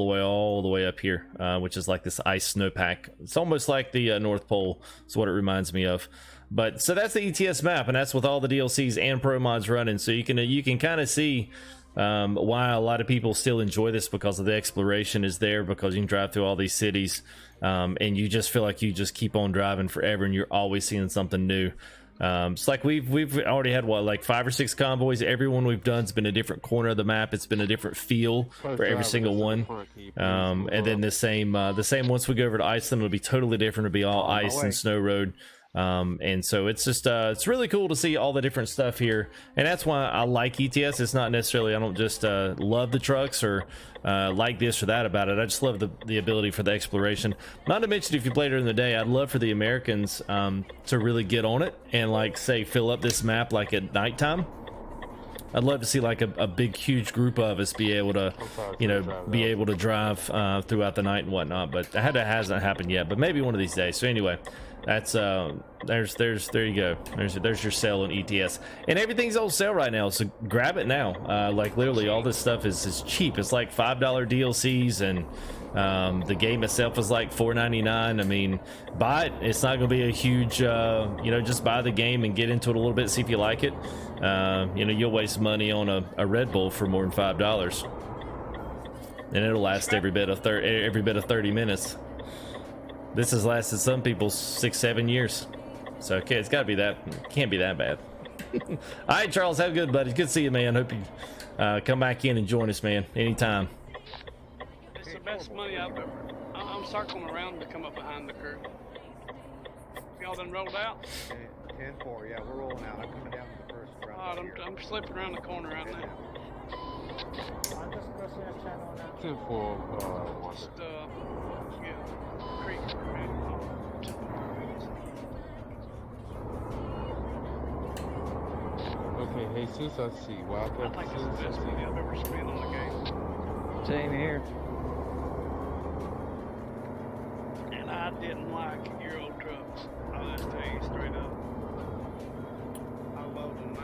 A: the way up here, which is like this ice snowpack. It's almost like the North Pole, is what it reminds me of. But so that's the ETS map, and that's with all the DLCs and pro mods running. So you can kind of see why a lot of people still enjoy this, because of the exploration is there, because you can drive through all these cities, and you just feel like you just keep on driving forever, and you're always seeing something new. It's like we've already had like 5 or 6 convoys. Every one we've done has been a different corner of the map. It's been a different feel for every single one. And then the same once we go over to Iceland, it'll be totally different. It'll be all ice and snow road. And so it's just it's really cool to see all the different stuff here, and that's why I like ETS. It's not necessarily, I don't just love the trucks or like this or that about it. I just love the ability for the exploration. Not to mention, if you played during the day, I'd love for the Americans to really get on it and, like, say, fill up this map like at nighttime. I'd love to see like a big, huge group of us be able to, be able to drive throughout the night and whatnot. But that hasn't happened yet. But maybe one of these days. So anyway, that's there you go. There's your sale on ETS, and everything's on sale right now. So grab it now. Like literally, all this stuff is cheap. It's like $5 DLCs, and the game itself is like $4.99. I mean, buy it. It's not going to be a huge, just buy the game and get into it a little bit, see if you like it. You'll waste money on a Red Bull for more than $5, and it'll last every bit of 30 minutes. This has lasted some people 6-7 years. So okay, it's got to be that. Can't be that bad. All right, Charles, have a good, buddy. Good to see you, man. Hope you come back in and join us, man, anytime.
H: It's the best money I've ever. I'm circling around to come up behind the crew. Y'all done rolled out?
F: 10-4, yeah, we're rolling out. I'm coming down to the first round.
H: I'm slipping around the corner right now.
J: I'm just crossing a channel now.
B: 10-4,
H: Just yeah, creek for a minute.
B: Okay, hey, since I see Wildcat,
H: I think it's the best money I've ever spent on the game.
C: Same here.
H: And I didn't like Euro trucks. I'll just tell you straight up. I love them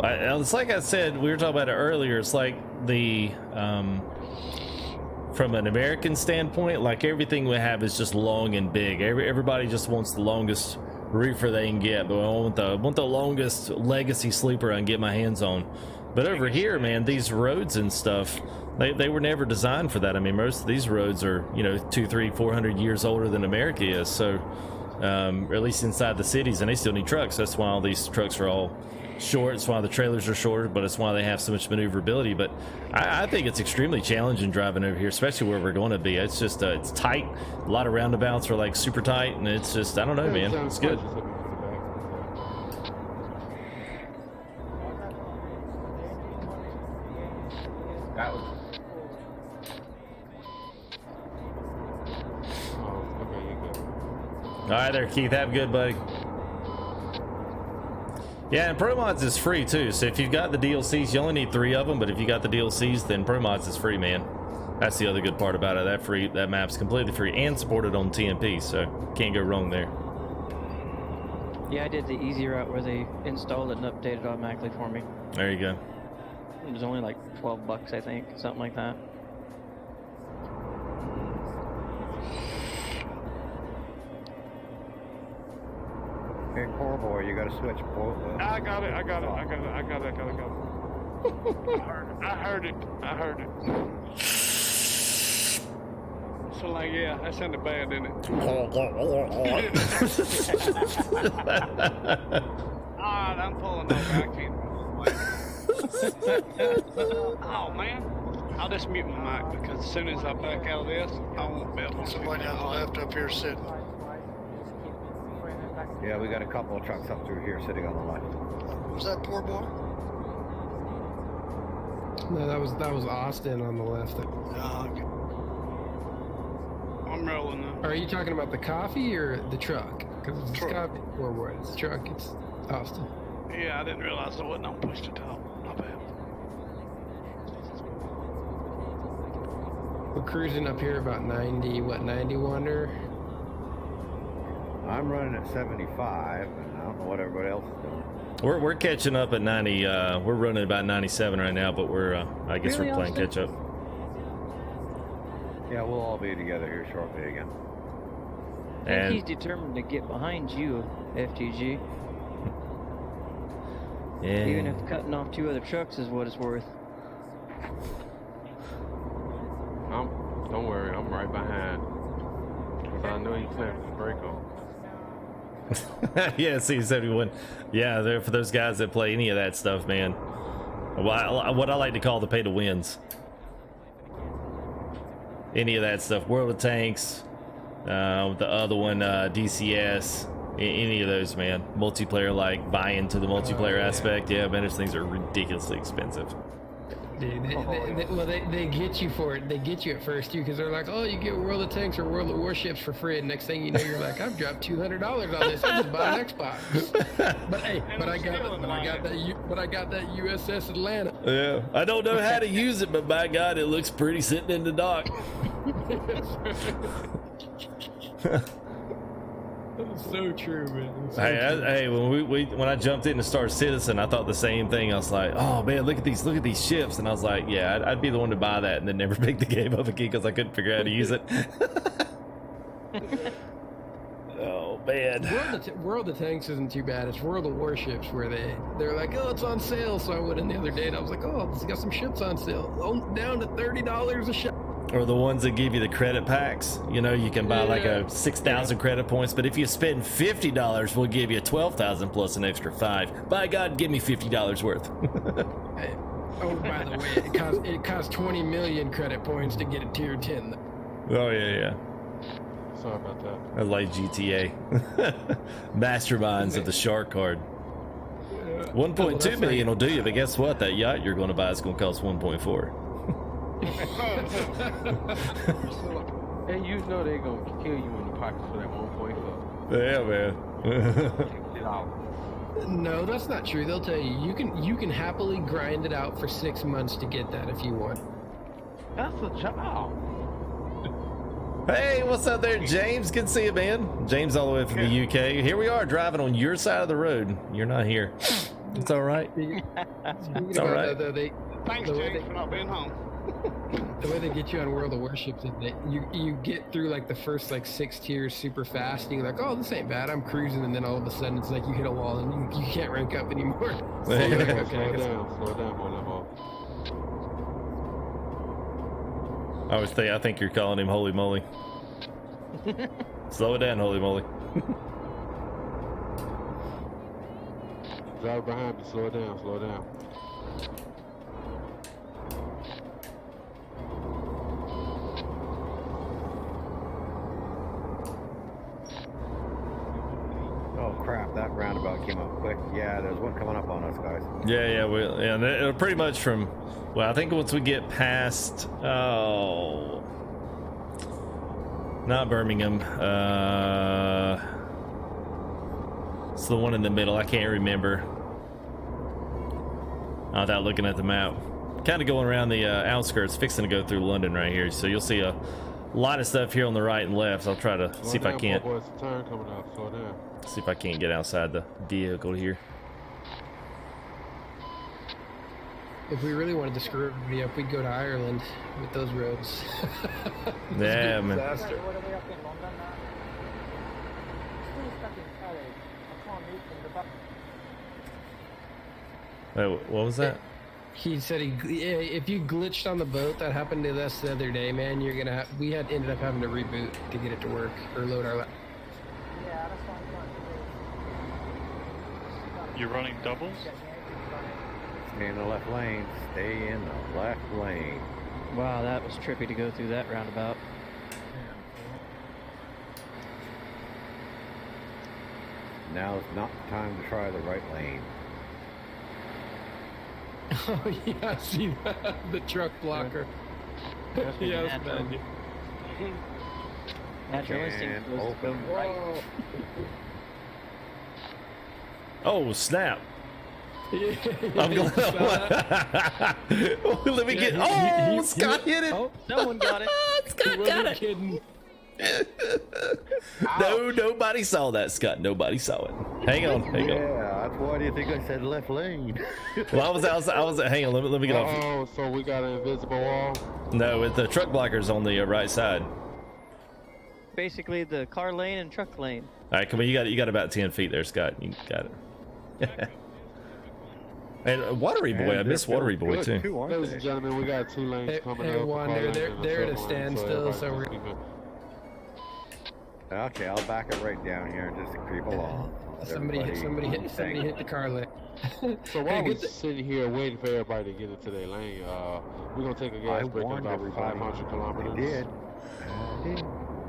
H: now.
A: It's like I said, we were talking about it earlier. It's like the from an American standpoint, like everything we have is just long and big. Everybody just wants the longest reefer they can get, but I want the longest legacy sleeper I can get my hands on. But over here, man, these roads and stuff, they were never designed for that. I mean, most of these roads are 200, 300, 400 years older than America is, so or at least inside the cities, and they still need trucks. That's why all these trucks are all short. It's why the trailers are shorter, but it's why they have so much maneuverability. But I think it's extremely challenging driving over here, especially where we're going to be. It's just it's tight. A lot of roundabouts are like super tight, and it's just, I don't know, man, it's good.
F: That was
A: All right there, Keith, have a good, buddy. Yeah, and Pro Mods is free too, so if you've got the DLCs, you only need 3 of them, but if you got the DLCs, then Pro Mods is free, man. That's the other good part about it. That map's completely free and supported on TMP, so can't go wrong there.
C: Yeah, I did the easy route where they installed it and updated automatically for me.
A: There you go.
C: It was only like $12, I think, something like that.
F: okay, Convoy, you gotta switch both.
H: I got it. I heard it. So like, yeah, that sounded bad, didn't it? Alright, I'm pulling over. I can't. Oh man, I'll just mute my mic because as soon as I back out of this, I won't be able to.
K: Somebody on the left up here sitting.
F: Yeah, we got a couple of trucks up through here sitting on the left.
K: Was that poor boy?
E: No, that was Austin on the left.
K: Okay.
H: I'm rolling now.
E: Are you talking about the coffee or the truck? Because it's coffee. Or what? It's truck. It's Austin.
H: Yeah, I didn't realize I wasn't on push to talk. My bad.
E: We're cruising up here about 90. What, 91 or?
F: I'm running at 75, and I don't know what everybody else is doing.
A: We're catching up at 90. We're running about 97 right now, but we're I guess
C: Really,
A: we're playing
C: Austin?
A: catch up.
F: Yeah, we'll all be together here shortly again.
C: I think
A: And
C: he's determined to get behind you, FTG.
A: yeah,
C: Even if cutting off 2 other trucks is what it's worth.
B: Don't worry, I'm right behind. Cause I know you clamped the brake on.
A: yeah, C71. Yeah, they're for those guys that play any of that stuff, man. What I like to call the pay to wins. Any of that stuff, World of Tanks, the other one, DCS, any of those, man. Multiplayer, like buy into the multiplayer aspect. Yeah, man, those things are ridiculously expensive.
E: Dude, they get you for it. They get you at first too, because they're like, "Oh, you get World of Tanks or World of Warships for free." And next thing you know, you're like, "I've dropped $200 on this. I just bought an Xbox." But hey, but I got that USS Atlanta.
A: Yeah, I don't know how to use it, but by God, it looks pretty sitting in the dock.
E: That's so true, man. So
A: Hey, when I jumped into Star Citizen, I thought the same thing. I was like, "Oh man, look at these ships," and I was like, "Yeah, I'd be the one to buy that," and then never pick the game up again because I couldn't figure out how to use it. Oh man.
E: World of Tanks isn't too bad. It's World of Warships where they're like, "Oh, it's on sale." So I went in the other day and I was like, "Oh, it's got some ships on sale. Oh, down to $30 a ship."
A: Or the ones that give you the credit packs. You know, you can buy like a 6,000 credit points, but if you spend $50, we'll give you 12,000 plus an extra 5. By God, give me $50 worth.
E: Hey, oh, by the way, it costs 20 million credit points to get a tier 10.
A: Oh yeah.
B: Sorry about that.
A: I like GTA. Masterminds of the shark card. 1.2 million will do you, but guess what? That yacht you're going to buy is going to cost 1.4.
B: And you know they're gonna kill you in the pocket for that 1.4.
A: Yeah, man.
E: No, that's not true. They'll tell you you can happily grind it out for 6 months to get that if you want.
B: That's a job.
A: Hey, what's up there, James? Good to see you, man. James all the way from the UK. Here we are driving on your side of the road. You're not here. It's all right. It's all right.
H: Thanks, James, for not being home.
E: The way they get you on World of Warships is that you get through like the first like 6 tiers super fast and you're like, "Oh, this ain't bad, I'm cruising," and then all of a sudden it's like you hit a wall and you can't rank up anymore. So you're like, okay,
B: Slow down, Molevo.
A: I think you're calling him Holy Moly. Slow it down, Holy Moly.
B: Drive behind me, slow down.
F: Oh crap, that roundabout came up quick. Yeah, there's one coming up on us, guys.
A: Yeah, and it'll pretty much from, well, I think once we get past, not Birmingham, it's the one in the middle, I can't remember. Without looking at the map. Kind of going around the outskirts, fixing to go through London right here, so you'll see a lot of stuff here on the right and left. I'll try to see if I can't.
B: Boys, turn coming up, slow down.
A: See if I can't get outside the vehicle here.
E: if we really wanted to screw everybody up, we'd go to Ireland with those roads.
A: Yeah, man.
J: Disaster. What are we up in London now? Still stuck in LA. I can't move from the back.
A: Wait, what was that?
E: He said if you glitched on the boat, that happened to us the other day, man. You're gonna we ended up having to reboot to get it to work or load our.
J: Yeah, that's what I'm trying to do.
L: You're running doubles?
F: Stay in the left lane. Stay in the left lane.
C: Wow, that was trippy to go through that roundabout.
F: Now's not the time to try the right lane.
E: Oh yeah, I see that. The truck blocker. Yeah, that's bad.
C: Natural instinct was to go right.
A: Oh snap!
E: Yeah,
A: I'm going. Let me get. Oh, Scott hit it.
C: Oh, someone got it.
A: Scott got it.
E: Kidding.
A: No, nobody saw that, Scott. Nobody saw it. Hang on.
F: Yeah, that's why do you think I said left lane?
A: Well, I was. Hang on. Let me get off.
B: Oh, so we got an invisible wall.
A: No, with the truck blockers on the right side.
C: Basically, the car lane and truck lane.
A: All right, come on. You got about 10 feet there, Scott. You got it. And Watery Boy, I miss Watery Boy too.
B: Ladies and gentlemen, we got 2 lanes coming up.
E: Wander, they're at a standstill, so we're.
F: Okay, I'll back it right down here just to creep along.
E: Somebody hit the car lane.
B: So while we're sitting here waiting for everybody to get into their lane, we're gonna take a gas break of about 500 kilometers.
F: I did.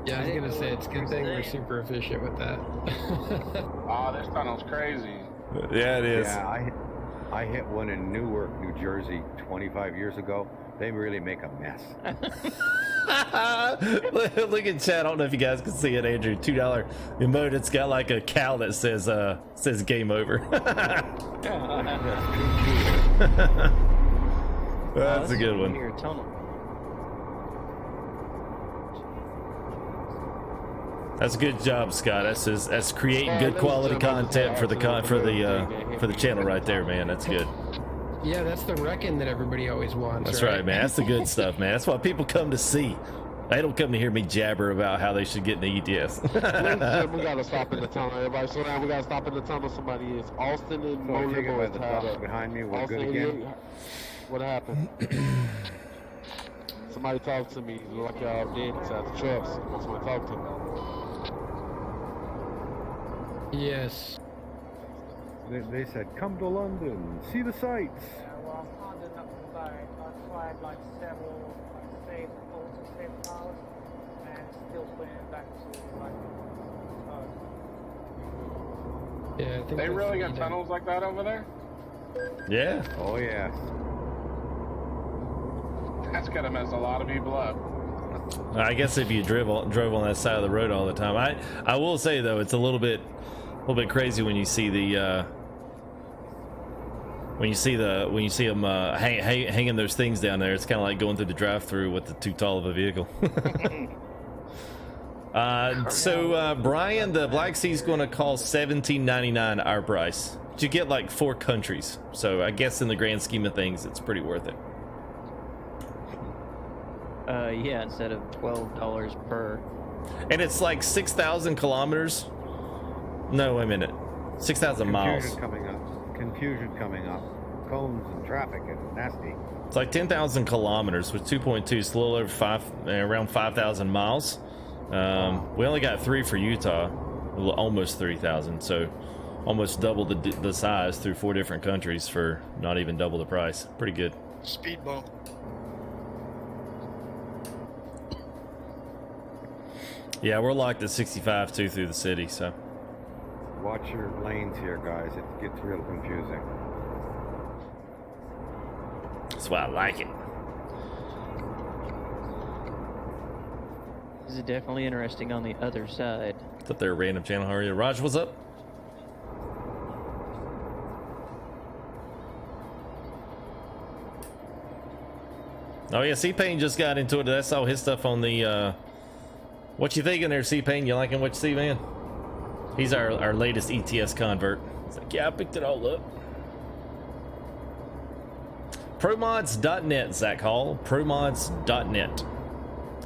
E: Yeah, I was gonna say it's a good thing we're super efficient with that.
L: Oh, this tunnel's crazy.
A: Yeah, it is.
F: Yeah, I hit one in Newark, New Jersey 25 years ago. They really make a mess.
A: Look at chat. I don't know if you guys can see it, Andrew. $2 emote. It's got like a cow that says game over. That's a good one. That's a good job, Scott. That's creating good quality content for the channel right there, man. That's good.
E: Yeah, that's the wrecking that everybody always wants.
A: That's right, man. That's the good stuff, man. That's what people come to see. They don't come to hear me jabber about how they should get in the ETS.
B: We gotta stop in the tunnel. Everybody slow down. We gotta stop in the tunnel. Somebody is. Austin and Molimbo is tied up.
F: Behind me, we're
B: Austin,
F: good again.
B: What happened? Somebody talk to me. You look like y'all dead inside the trucks. Somebody talk to me.
E: Yes.
F: They said, come to London, see the sights.
J: Yeah, well, I'm under up the boat. I tried like several save calls and save cars, and still putting it back to like.
E: Yeah, I think
L: they really got tunnels like that over there?
A: Yeah.
F: Oh yeah.
L: That's gonna mess a lot of people up.
A: I guess if you drove on that side of the road all the time. I will say though, it's a little bit crazy when you see the when you see them hanging those things down there. It's kind of like going through the drive-through with the too tall of a vehicle. So Brian, the Black Sea's going to cost $17.99 our price. But you get like 4 countries, so I guess in the grand scheme of things, it's pretty worth it.
C: Yeah, instead of $12 per.
A: And it's like 6,000 kilometers. No, wait a minute. 6,000 miles.
F: Confusion coming up. Cones and traffic is nasty.
A: It's like 10,000 kilometers with 2.2. It's a little over around 5,000 miles. We only got 3 for Utah, almost 3,000. So almost double the size through 4 different countries for not even double the price. Pretty good.
K: Speed bump.
A: Yeah, we're locked at 65 too through the city. So
F: watch your lanes here, guys. It gets real confusing.
A: That's why I like it.
C: This is definitely interesting on the other side.
A: It's up there, random channel. How are you? Raj, what's up? Oh yeah, C-Pain just got into it. I saw his stuff on the what you thinking there, C-Pain? You liking what you see, man? He's our latest ETS convert. He's like, yeah, I picked it all up. Promods.net, Zach Hall. Promods.net.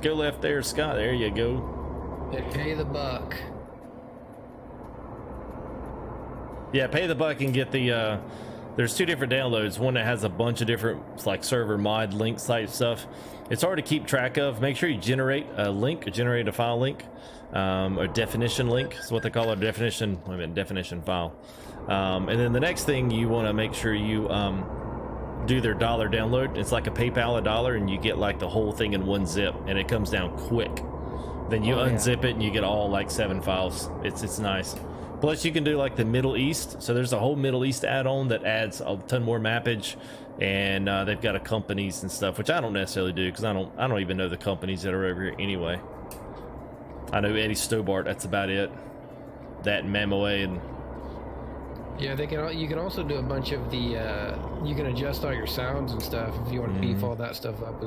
A: Go left there, Scott. There you go.
E: They pay the buck.
A: Yeah, pay the buck and get the there's two different downloads. One that has a bunch of different like server mod link site stuff. It's hard to keep track of. Make sure you generate a link, generate a file link, or definition link is what they call it, definition. I mean definition file. And then the next thing you want to make sure you do their dollar download. It's like a PayPal $1, and you get like the whole thing in one zip, and it comes down quick. Then you unzip it, and you get all like 7 files. It's nice. Plus, you can do like the Middle East. So there's a whole Middle East add-on that adds a ton more mappage, and they've got a companies and stuff, which I don't necessarily do because I don't even know the companies that are over here anyway. I know Eddie Stobart. That's about it. That and Mamoe and.
E: Yeah, you can also do a bunch of the you can adjust all your sounds and stuff if you want to beef all that stuff up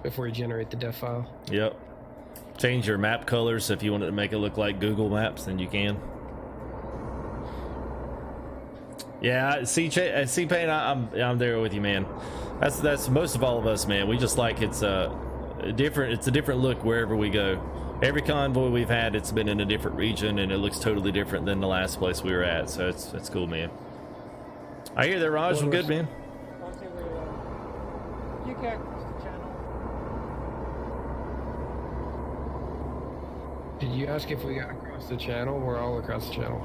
E: before you generate the def file.
A: Yep. Change your map colors if you want it to make it look like Google Maps, then you can. Yeah, C-Pain, I'm there with you, man. That's most of all of us, man. We just like it's a different look wherever we go. Every convoy we've had, it's been in a different region, and it looks totally different than the last place we were at. So it's cool, man. I hear that, Raj. I'm good, man.
J: You can't cross the channel.
E: Did you ask if we got across the channel? We're all across the channel.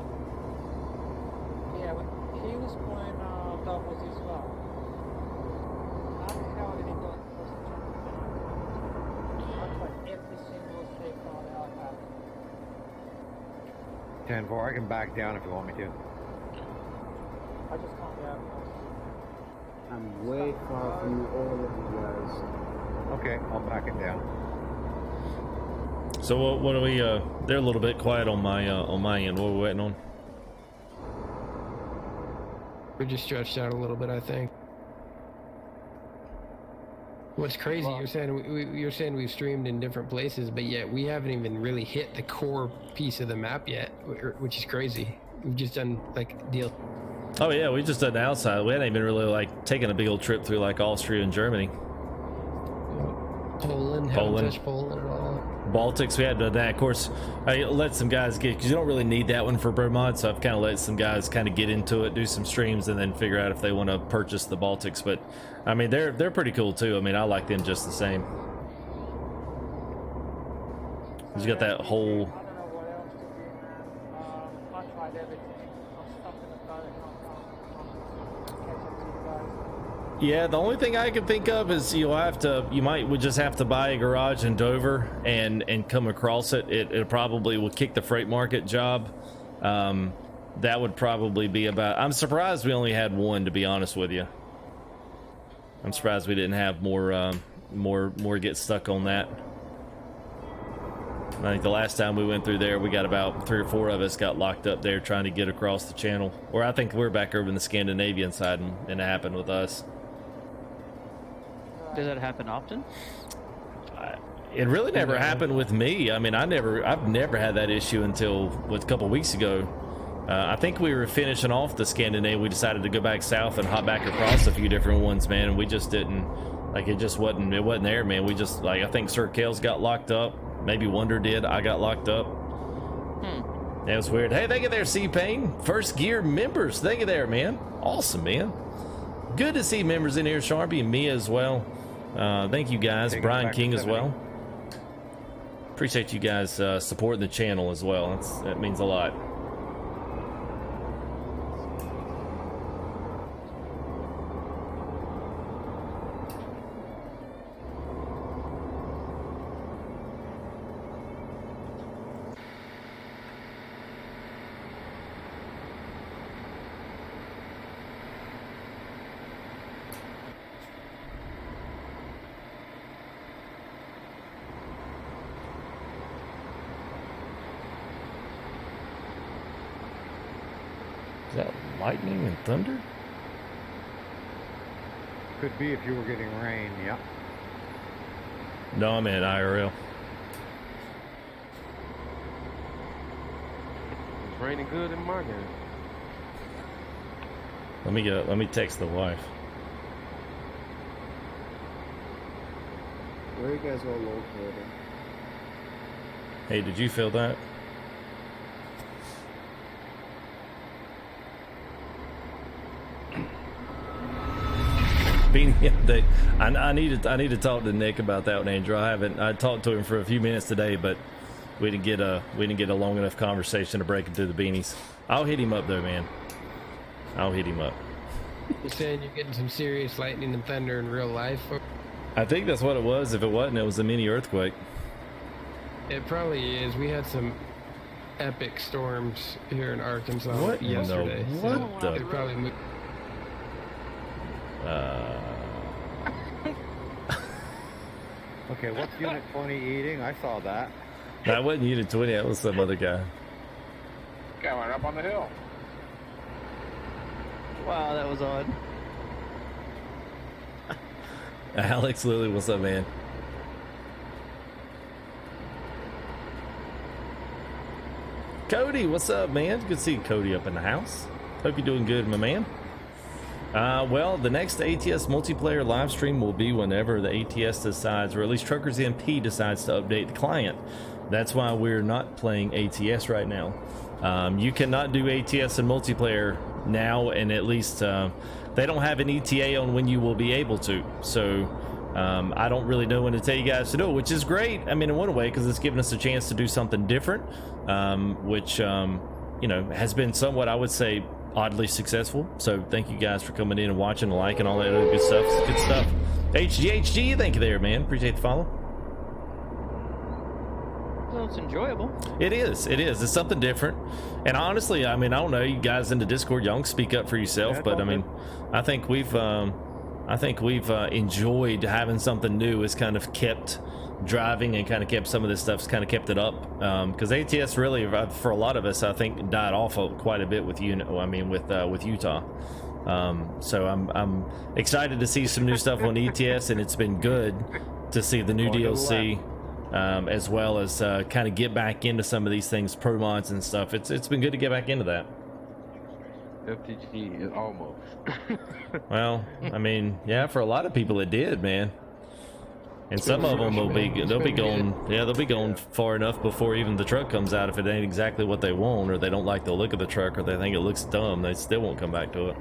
J: Yeah, but he was playing doubles as well. How the hell did he go across the channel? I tried every single safe file that I have.
F: 10-4, I can back down if you want me to.
J: I just can't get out.
I: I'm way far from all of you guys.
F: Okay, I'll back it down.
A: So what are we? They're a little bit quiet on my end. What are we waiting on?
E: We're just stretched out a little bit, I think. What's crazy? You're saying we've streamed in different places, but yet we haven't even really hit the core piece of the map yet, which is crazy. We've just done like deal.
A: Oh yeah, we just done the outside. We hadn't even really like taken a big old trip through like Austria and Germany.
E: Poland, haven't touched Poland at all.
A: Baltics, we had done that. Of course, I let some guys get, because you don't really need that one for Bromod, so I've kind of let some guys kind of get into it, do some streams, and then figure out if they want to purchase the Baltics. But I mean, they're pretty cool too. I mean, I like them just the same. You got that whole.
J: I don't know what else to do, man. I tried everything. I'm stuck in the boat and I can't catch up to you guys.
A: Yeah, the only thing I can think of is you would just have to buy a garage in Dover and come across it. It probably will kick the freight market job. That would probably be about. I'm surprised we only had one, to be honest with you. I'm surprised we didn't have more get stuck on that. I think the last time we went through there, we got about 3 or 4 of us got locked up there trying to get across the channel. Or I think we're back over in the Scandinavian side, and it happened with us.
C: Does that happen often?
A: It really never happened with me. I mean, I've never had that issue until a couple weeks ago. I think we were finishing off the Scandinavia. We decided to go back south and hop back across a few different ones, man. And we just didn't, like, it wasn't there, man. We just, like, I think Sir Kale's got locked up. Maybe Wonder did. I got locked up. That was weird. Hey, thank you there, C-Pain. First Gear members. Thank you there, man. Awesome, man. Good to see members in here, Sharpie and Mia as well. Thank you guys. Brian King as well. Appreciate you guys supporting the channel as well. That means a lot. Is that lightning and thunder?
F: Could be if you were getting rain, yeah.
A: No, I'm in IRL.
B: It's raining good in my game.
A: Let me text the wife.
I: Where are you guys all located?
A: Hey, did you feel that? Beanie update. I need to talk to Nick about that one, Andrew. I talked to him for a few minutes today, but we didn't get a long enough conversation to break into the beanies. I'll hit him up though, man. I'll hit him up.
E: You're saying you're getting some serious lightning and thunder in real life?
A: I think that's what it was. If it wasn't, it was a mini earthquake.
E: It probably is. We had some epic storms here in Arkansas
A: What?
E: yesterday.
A: No.
E: So
A: What the?
E: it probably moved.
F: Okay, what's Unit 20 eating? I saw that.
A: That wasn't Unit 20. That was some other guy.
L: Going up on the hill.
C: Wow, that was odd.
A: Alex Lily, what's up, man? Cody, what's up, man? Good to see Cody up in the house. Hope you're doing good, my man. Well, the next ATS multiplayer live stream will be whenever the ATS decides, or at least Truckersmp decides to update the client. That's why we're not playing ATS right now. You cannot do ATS and multiplayer now, and at least they don't have an ETA on when you will be able to. So I don't really know when to tell you guys to do it, which is great. I mean, in one way, because it's giving us a chance to do something different, which you know, has been somewhat, I would say, oddly successful. So thank you guys for coming in and watching and liking all that other good stuff. It's good stuff. HGHG, thank you there, man. Appreciate the follow.
C: Well, it's enjoyable.
A: It is. It's something different. And honestly, I mean, I don't know, you guys in the Discord, y'all can speak up for yourself,
F: Yeah,
A: but I mean, I think we've enjoyed having something new. It's kind of kept driving and kind of kept some of this stuff's kind of kept it up, because ATS really, for a lot of us, I think died off quite a bit with with Utah. So I'm excited to see some new stuff on ETS, and it's been good to see the new DLC, as well as kind of get back into some of these things, pro mods and stuff. It's been good to get back into that.
B: FTG is almost.
A: Well, I mean, yeah, for a lot of people it did, man. And some of them they'll be going far enough before even the truck comes out. If it ain't exactly what they want, or they don't like the look of the truck, or they think it looks dumb, they still won't come back to it.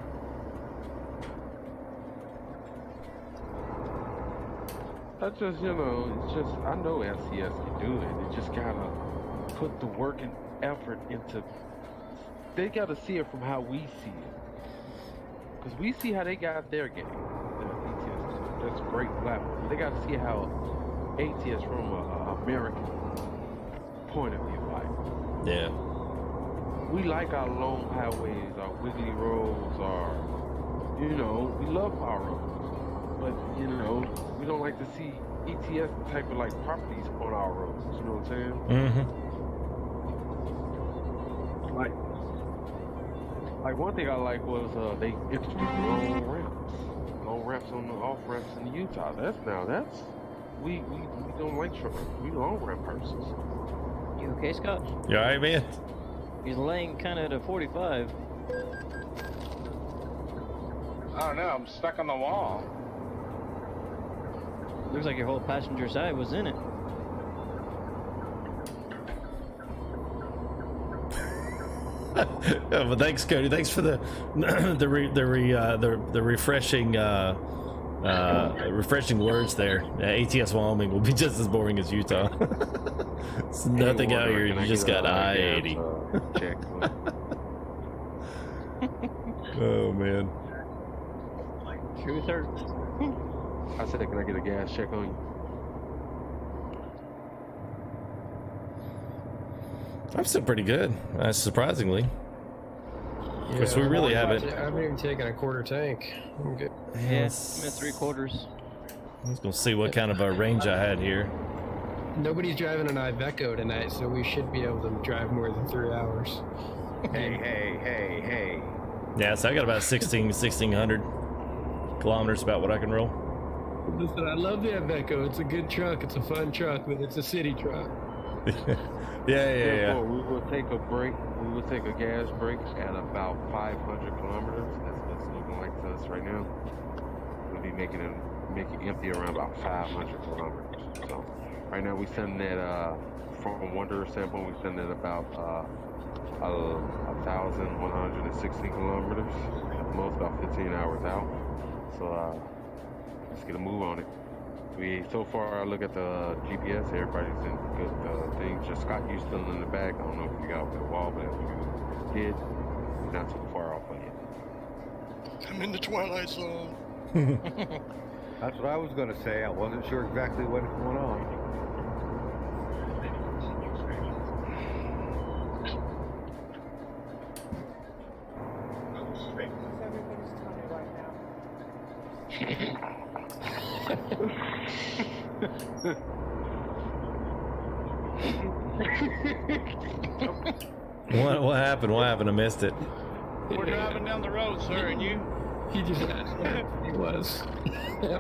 B: I just, you know, it's just, I know LCS can do it. They just gotta put the work and effort into, they gotta see it from how we see it. Because we see how they got their game. That's a great platform. They got to see how ATS from an American point of view, like.
A: Yeah.
B: We like our long highways, our wiggly roads, our, you know, we love our roads. But, you know, we don't like to see ETS type of like properties on our roads. You know what I'm saying?
A: Mm-hmm.
B: Like one thing I like was they introduced long ramps. Long ramps on the off ramps in Utah. That's we don't like truckers. We long ramp persons.
C: You okay, Scott?
A: You alright, man?
C: He's laying kind of at a 45.
L: I don't know. I'm stuck on the wall.
C: Looks like your whole passenger side was in it.
A: Yeah, well, thanks, Cody. Thanks for the refreshing refreshing words there. ATS Wyoming will be just as boring as Utah. It's nothing out here. You just got I-80. Oh man.
C: Truth hurts.
B: I said, can I get a gas check on you?
A: I'm still pretty good, surprisingly. Because we really haven't.
E: I haven't even taken a quarter tank. I'm good.
C: Yes, I'm at 3/4.
A: I was gonna see what kind of a range I had here.
E: Nobody's driving an Iveco tonight, so we should be able to drive more than 3 hours.
F: Hey.
A: Yeah, so I got about 1,600 kilometers, about what I can roll.
E: Listen, I love the Iveco. It's a good truck. It's a fun truck, but it's a city truck.
A: Yeah.
B: We will take a break. We will take a gas break at about 500 kilometers. That's what it's looking like to us right now. We'll be making it empty around about 500 kilometers. So right now we send that from Wanderer standpoint, we send it about 1,160 kilometers, at most about 15 hours out. So let's get a move on it. So far, I look at the GPS, everybody's in good things. Just Scott, you still in the back. I don't know if you got off that wall, but if you did, you're not too far off of it.
K: I'm in the twilight zone.
F: That's what I was going to say. I wasn't sure exactly what was going on.
A: What happened? What happened? I missed it.
H: We're driving down the road, sir, and you?
E: He just asked what he was.
B: I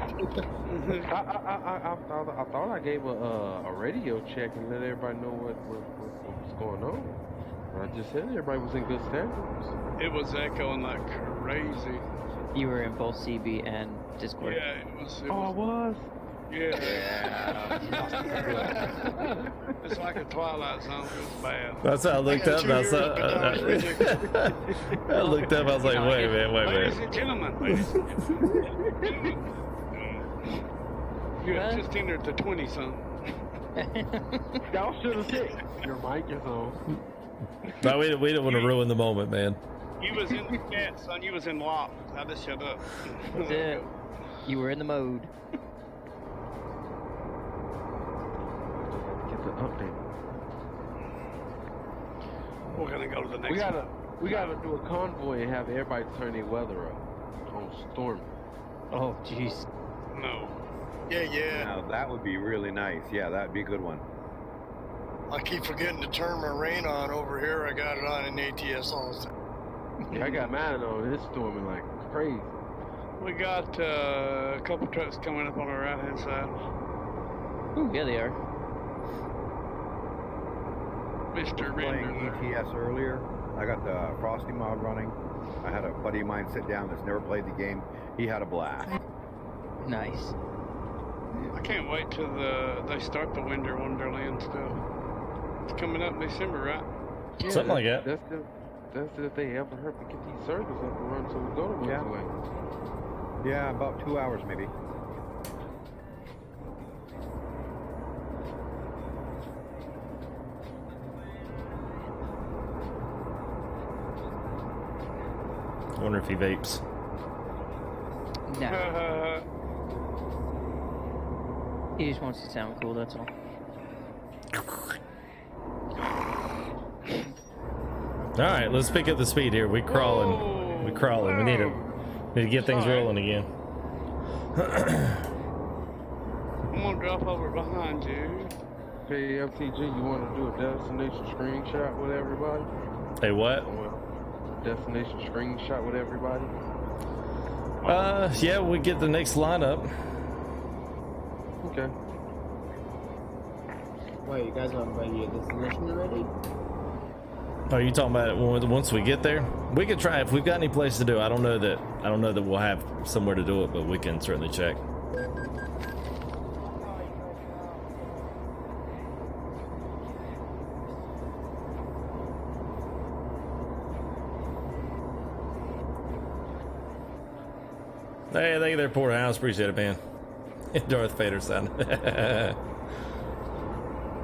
B: thought I gave a radio check and let everybody know what's going on. I just said everybody was in good standings.
H: It was echoing like crazy.
C: You were in both CB and Discord.
H: Yeah, it was.
B: I was.
H: Yeah. It's like a Twilight Zone. It's bad.
A: That's how I looked up. I looked up. I was like, wait a minute.
H: Ladies and gentlemen. You had just entered the 20-something.
B: Y'all should have said your mic is on.
A: No, we don't want to ruin the moment, man.
H: You was in the chat, son. You was in lock. I just shut up.
C: That's it. You were in the mode.
B: Get the update.
H: We're gonna go to the next.
B: We gotta do a convoy and have everybody turn their weather up on storm.
C: Oh, jeez.
H: No.
K: Yeah.
F: Now that would be really nice. Yeah, that'd be a good one.
K: I keep forgetting to turn my rain on over here. I got it on in ATS all the time.
B: Yeah, I got mine on. It's storming like crazy.
H: We got a couple trucks coming up on our right hand side.
C: Ooh, yeah, they are.
F: Mr. Playing ETS earlier. I got the Frosty mod running. I had a buddy of mine sit down that's never played the game. He had a blast.
C: Nice.
H: I can't wait till they start the Winter Wonderland stuff. It's coming up in December, right?
B: Yeah,
A: something like that.
B: That's if they ever hurt to get these servers up and run so we go to Winterland.
F: Yeah, about 2 hours maybe.
A: I wonder if he vapes.
C: No. He just wants to sound cool, that's all.
A: Alright, let's pick up the speed here. We're crawling.
H: Whoa.
A: We're crawling. We need to get things rolling again.
H: I'm gonna drop over behind you.
B: Hey, FTG, you want to do a destination screenshot with everybody?
A: Hey, what?
B: Destination screenshot with everybody?
A: Yeah, we get the next lineup.
B: Okay.
I: Wait, you guys haven't been your destination already?
A: Are you talking about it once we get there? We could try if we've got any place to do. I don't know that we'll have somewhere to do it, but we can certainly check. Hey, thank you there, Porterhouse. Appreciate it, man. Darth Vader sound.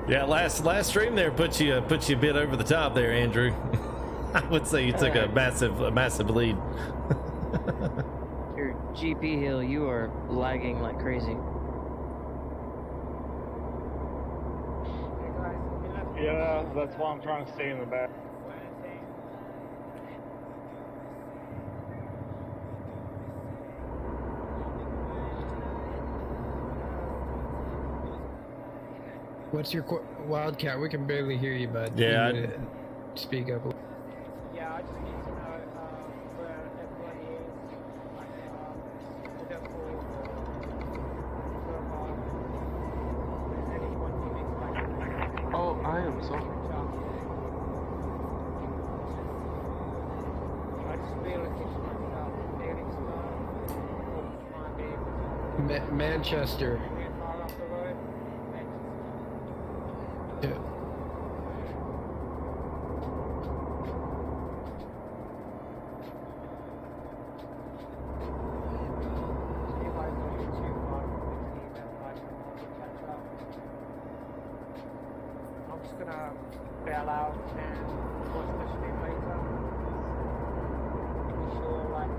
A: Yeah, last stream there put you a bit over the top there, Andrew. I would say you took a massive lead.
C: Your GP Hill, you are lagging like crazy.
L: Yeah, that's why I'm trying to stay in the back.
E: What's your Wildcat? We can barely hear you, bud.
A: Yeah.
E: You speak up.
J: Yeah, I just need to know where everybody is. Like,
B: Oh, I am sorry.
J: I just barely fixed myself. Felix,
E: Manchester.
J: far off the road.
E: Yeah.
J: bail out and watch the stream later. We saw like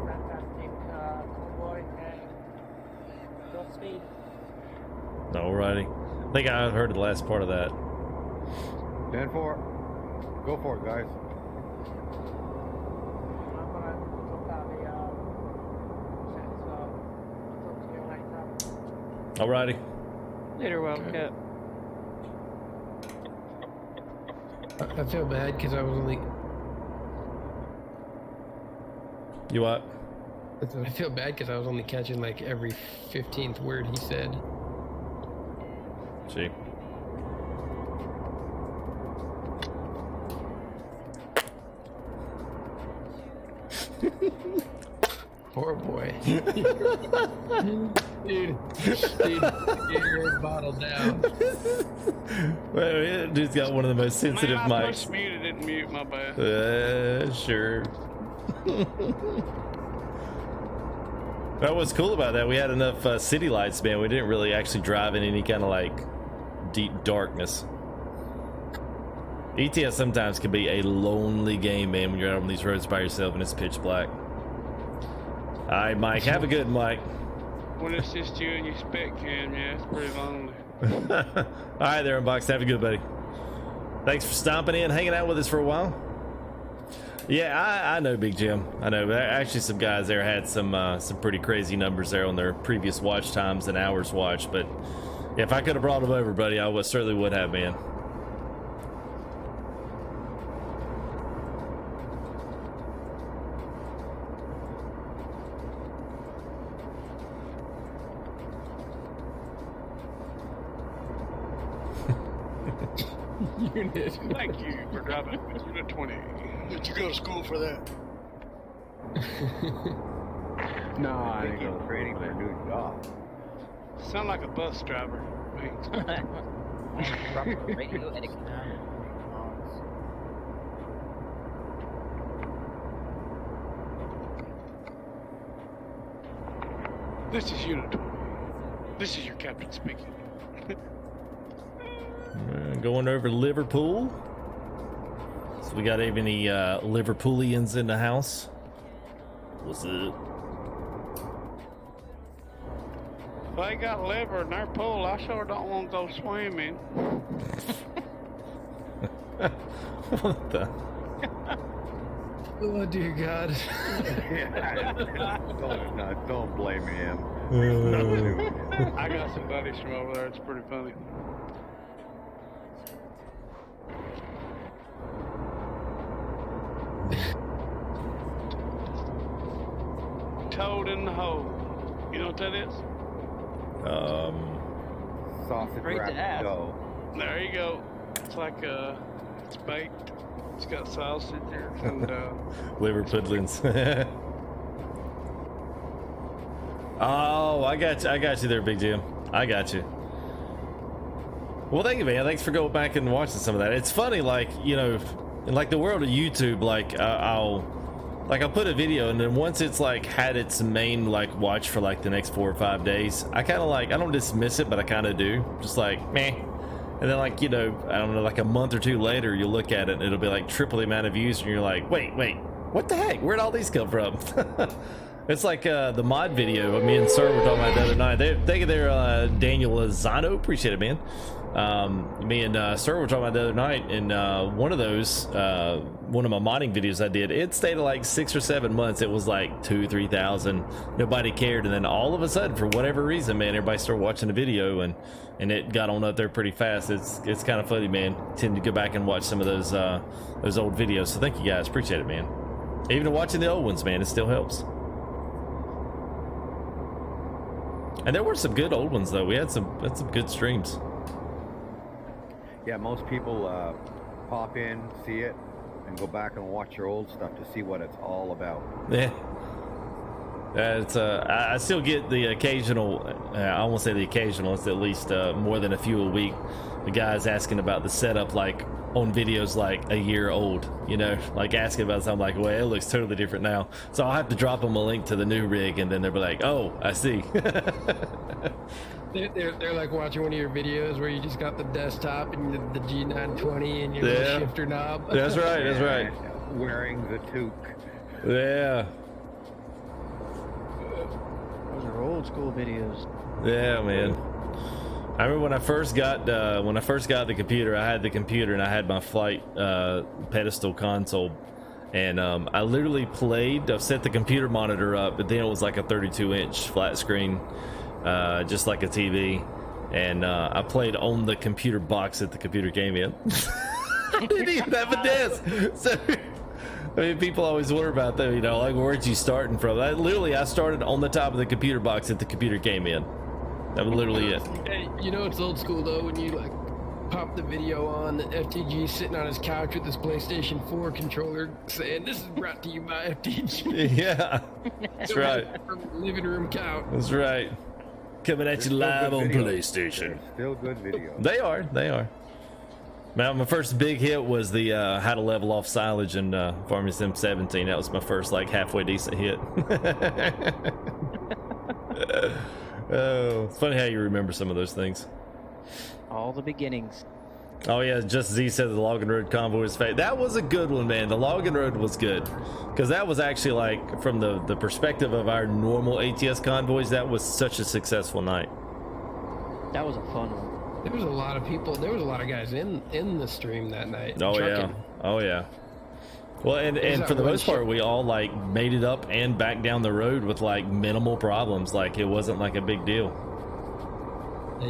J: fantastic Convoy and Godspeed.
A: Alrighty. I think I heard the last part of that.
F: 10-4. Go for it, guys.
J: I'm gonna talk out the chat, so I'll talk to you later.
A: Alrighty.
C: Later, Wildcat.
E: I feel bad because I was only.
A: You what?
E: I feel bad because I was only catching like every 15th word he said.
A: See.
E: Poor boy. dude, get your bottle down.
A: Well, dude's got one of the most sensitive
H: Man, I
A: mics.
H: pushed mute, it didn't mute, my bad.
A: Sure. That was cool about that. We had enough city lights, man. We didn't really actually drive in any kind of like deep darkness. ETS sometimes can be a lonely game, man, when you're out on these roads by yourself and it's pitch black. All right, Mike. Have a good Mike.
H: When it's just you and your spec cam, yeah, it's pretty lonely.
A: All right, there, Unboxed. Have a good, buddy. Thanks for stomping in, hanging out with us for a while. Yeah, I know, Big Jim. I know. Actually, some guys there had some pretty crazy numbers there on their previous watch times and hours watched. But yeah, if I could have brought them over, buddy, I certainly would have, man.
E: Unit.
H: Thank you for driving with Unit 20.
K: Did you go to school for that?
F: No, I didn't go to training for a new job.
H: Sound like a bus driver.
J: Radio etiquette.
H: This is Unit 20. This is your captain speaking.
A: Going over to Liverpool. So we got any Liverpoolians in the house? What's up?
H: If they got liver in their pool, I sure don't want to go swimming.
A: What the?
E: Oh dear God.
F: Don't blame him.
H: I got some buddies from over there. It's pretty funny. Toad in the hole. You know what that is?
F: Sausage
C: Great to
F: wrapped
C: ask.
F: dough.
H: There you go. It's like it's baked. It's got sausage and
A: Liver puddlings. Oh, I got you there, Big Jim. I got you. Well, thank you, man. Thanks for going back and watching some of that. It's funny, like, you know, in like the world of YouTube, like I'll put a video, and then once it's like had its main like watch for like the next 4 or 5 days, I kind of like, I don't dismiss it, but I kind of do, just like meh. And then, like, you know, I don't know, like a month or two later, you'll look at it and it'll be like triple the amount of views, and you're like, wait, what the heck? Where'd all these come from? It's like the mod video me and Sir were talking about the other night. They're Daniel Lozano. Appreciate it, man. Me and Sir were talking about the other night, and one of those, one of my modding videos I did, it stayed at like 6 or 7 months. It was like 2,000-3,000. Nobody cared, and then all of a sudden, for whatever reason, man, everybody started watching the video, and it got on up there pretty fast. It's kind of funny, man. Tend to go back and watch some of those old videos. So thank you guys, appreciate it, man. Even watching the old ones, man, it still helps. And there were some good old ones though. We had some good streams.
F: Yeah, most people pop in, see it, and go back and watch your old stuff to see what it's all about.
A: Yeah. It's I still get the occasional, I won't say the occasional, it's at least more than a few a week. The guys asking about the setup, like on videos like a year old, you know, like asking about something like, well, it looks totally different now. So I'll have to drop them a link to the new rig, and then they'll be like, oh, I see.
E: They're like watching one of your videos where you just got the desktop and the G920 and your little shifter knob.
A: That's right. That's right.
F: Wearing the toque.
A: Yeah.
C: Those are old school videos.
A: Yeah, man. I remember when I first got the computer. I had the computer and I had my flight pedestal console, and I literally played. I set the computer monitor up, but then it was like a 32-inch flat screen, just like a TV, and I played on the computer box that the computer came in. I didn't even have a desk, so. I mean, people always wonder about that, you know, like, where'd you starting from? I started on the top of the computer box that the computer came in. That was literally it.
E: Hey, you know it's old school though when you like pop the video on the FTG sitting on his couch with his PlayStation 4 controller saying, "This is brought to you by FTG."
A: Yeah, that's right.
E: From the living room couch.
A: That's right. Coming at you live on PlayStation.
F: Still good video.
A: They are. They are. Now, my first big hit was the how to level off silage in Farming Sim 17. That was my first like halfway decent hit. Oh, it's funny how you remember some of those things.
C: All the beginnings.
A: Oh yeah, Just Z said the Logan Road Convoy was fake. That was a good one, man. The Logan Road was good because that was actually like from the perspective of our normal ATS convoys. That was such a successful night.
C: That was a fun one.
E: There was a lot of people. There was a lot of guys in the stream that night.
A: Oh
E: trucking.
A: yeah. Oh yeah. Well, and for the most part, we all like made it up and back down the road with like minimal problems. Like it wasn't like a big deal.
E: Yeah,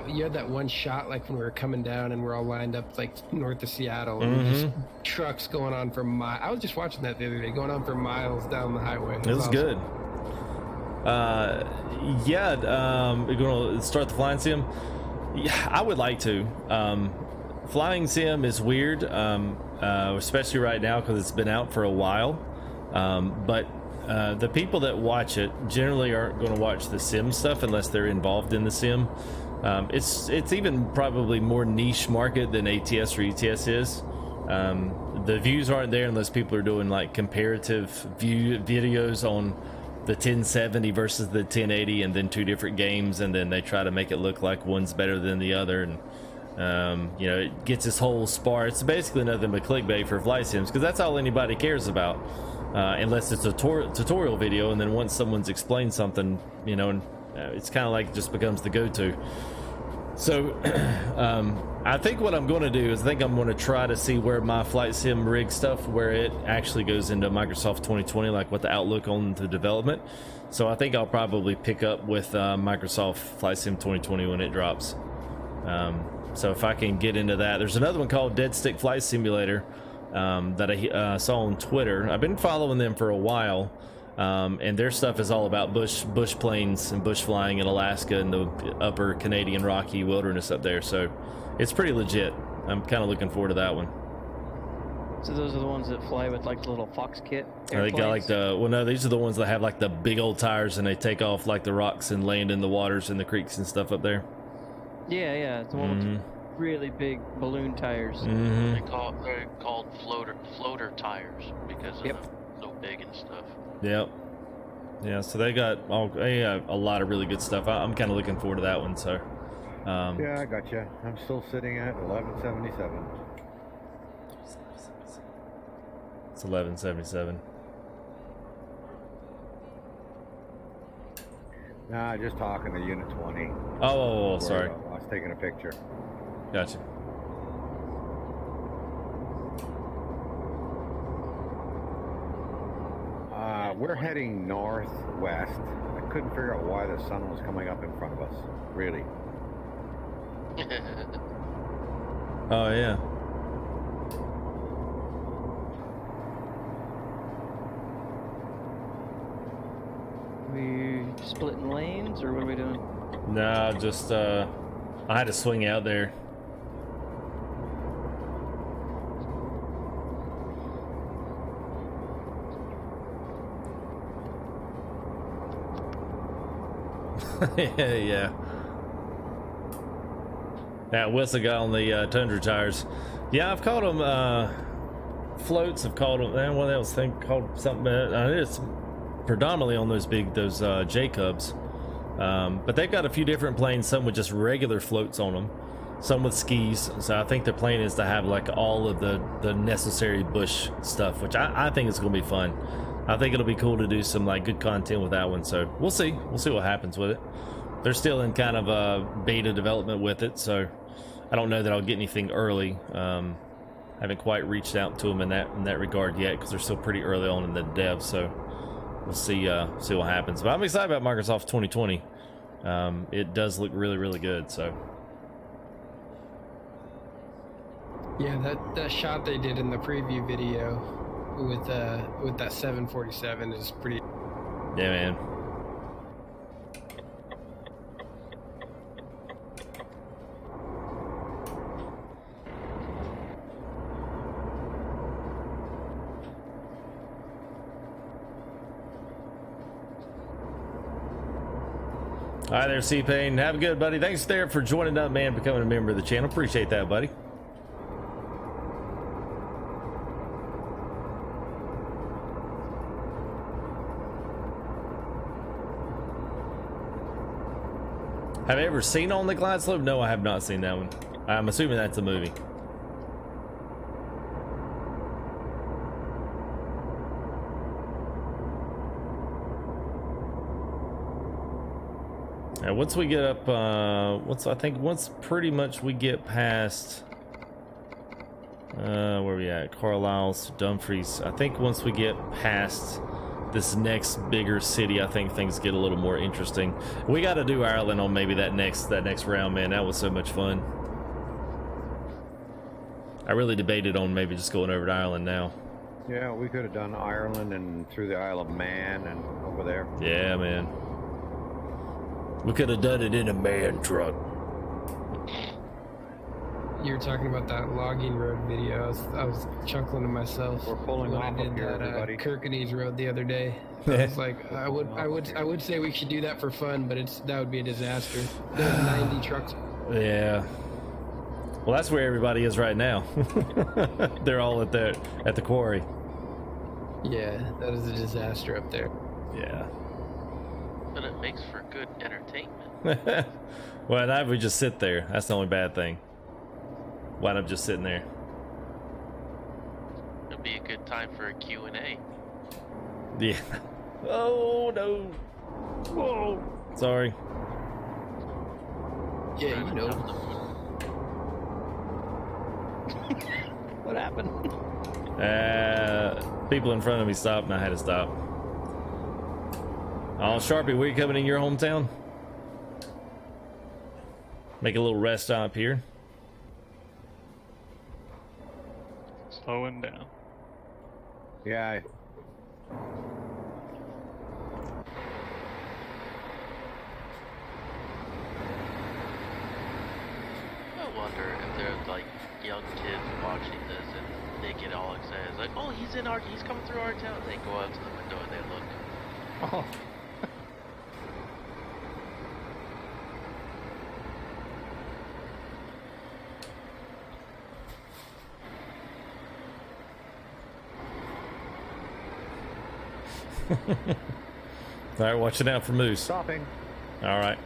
E: you had that one shot like when we were coming down and we're all lined up like north of Seattle and just trucks going on for miles. I was just watching that the other day, going on for miles down the highway.
A: It was awesome. Good. We're gonna start the flying sim. Yeah, I would like to. Flying sim is weird, especially right now because it's been out for a while. But the people that watch it generally aren't going to watch the sim stuff unless they're involved in the sim. It's even probably more niche market than ATS or ETS is. The views aren't there unless people are doing like comparative view videos on the 1070 versus the 1080 and then two different games, and then they try to make it look like one's better than the other, and you know, it gets this whole spar. It's basically nothing but clickbait for flight sims because that's all anybody cares about, unless it's a tutorial video, and then once someone's explained something, you know, and it's kind of like it just becomes the go-to. So I think what I'm going to do is I'm going to try to see where my flight sim rig stuff, where it actually goes into Microsoft 2020, like what the outlook on the development. So I think I'll probably pick up with Microsoft Flight Sim 2020 when it drops. So if I can get into that, there's another one called Dead Stick Flight Simulator that I saw on Twitter. I've been following them for a while. And their stuff is all about bush planes and bush flying in Alaska and the upper Canadian Rocky wilderness up there. So it's pretty legit. I'm kind of looking forward to that one.
C: So those are the ones that fly with like the little Fox kit
A: They got like these are the ones that have like the big old tires and they take off like the rocks and land in the waters and the creeks and stuff up there.
C: Yeah, it's the one with the really big balloon tires.
G: They're called floater tires because of them so big and stuff.
A: Yep. Yeah, so they got a lot of really good stuff. I'm kind of looking forward to that one. So.
F: Yeah, I got you. I'm still sitting at 1177.
A: It's 1177.
F: Nah, just talking to Unit 20.
A: Oh, sorry.
F: I was taking a picture.
A: Gotcha.
F: We're heading northwest. I couldn't figure out why the sun was coming up in front of us. Really.
A: Oh, yeah.
C: We splitting lanes, or what are we doing?
A: No, just I had to swing out there. Yeah. That whistle guy on the Tundra tires. Yeah, I've called them floats. I've called them. What else? Thing called something. It's predominantly on those J Cubs. But they've got a few different planes, some with just regular floats on them, some with skis. So I think their plan is to have like all of the necessary bush stuff, which I think is going to be fun. I think it'll be cool to do some like good content with that one. So we'll see what happens with it. They're still in kind of a beta development with it, so I don't know that I'll get anything early. Haven't quite reached out to them in that regard yet, because they're still pretty early on in the dev. So we'll see what happens. But I'm excited about Microsoft 2020. It does look really, really good. So
E: yeah, that shot they did in the preview video with that 747 is pretty.
A: Yeah, man. All right, there, C-Pain. Have a good, buddy. Thanks there for joining up, man, becoming a member of the channel. Appreciate that, buddy. Have you ever seen On the Glide Slope? No, I have not seen that one. I'm assuming that's a movie. Now, once we get up, once pretty much we get past, where are we at? Carlisle, Dumfries. I think once we get past this next bigger city, I think things get a little more interesting. We got to do Ireland on maybe that next round, man. That was so much fun. I really debated on maybe just going over to Ireland now.
F: Yeah, we could have done Ireland and through the Isle of Man and over there.
A: Yeah, man. We could have done it in a man truck.
E: You were talking about that logging road video. I was chuckling to myself.
F: We're pulling
E: when
F: off
E: I did
F: up here,
E: that
F: everybody.
E: Kirkinese road the other day. I was like, I would say we should do that for fun, but that would be a disaster. There's 90 trucks.
A: Yeah. Well, that's where everybody is right now. They're all at the quarry.
E: Yeah, that is a disaster up there.
A: Yeah.
G: But it makes for good entertainment.
A: Well, now we just sit there. That's the only bad thing. Wind up just sitting there.
G: It'll be a good time for a Q&A.
A: Yeah. Oh no. Whoa. Sorry.
E: Yeah, you know.
C: What happened?
A: People in front of me stopped and I had to stop. Oh, Sharpie, were you coming in your hometown? Make a little rest stop here.
L: Slowing down.
F: Yeah.
G: I wonder if there's like young kids watching this and they get all excited. It's like, oh, he's coming through our town. They go out to the window and they look.
C: Oh.
A: All right, watching out for moose.
F: Stopping.
A: All right.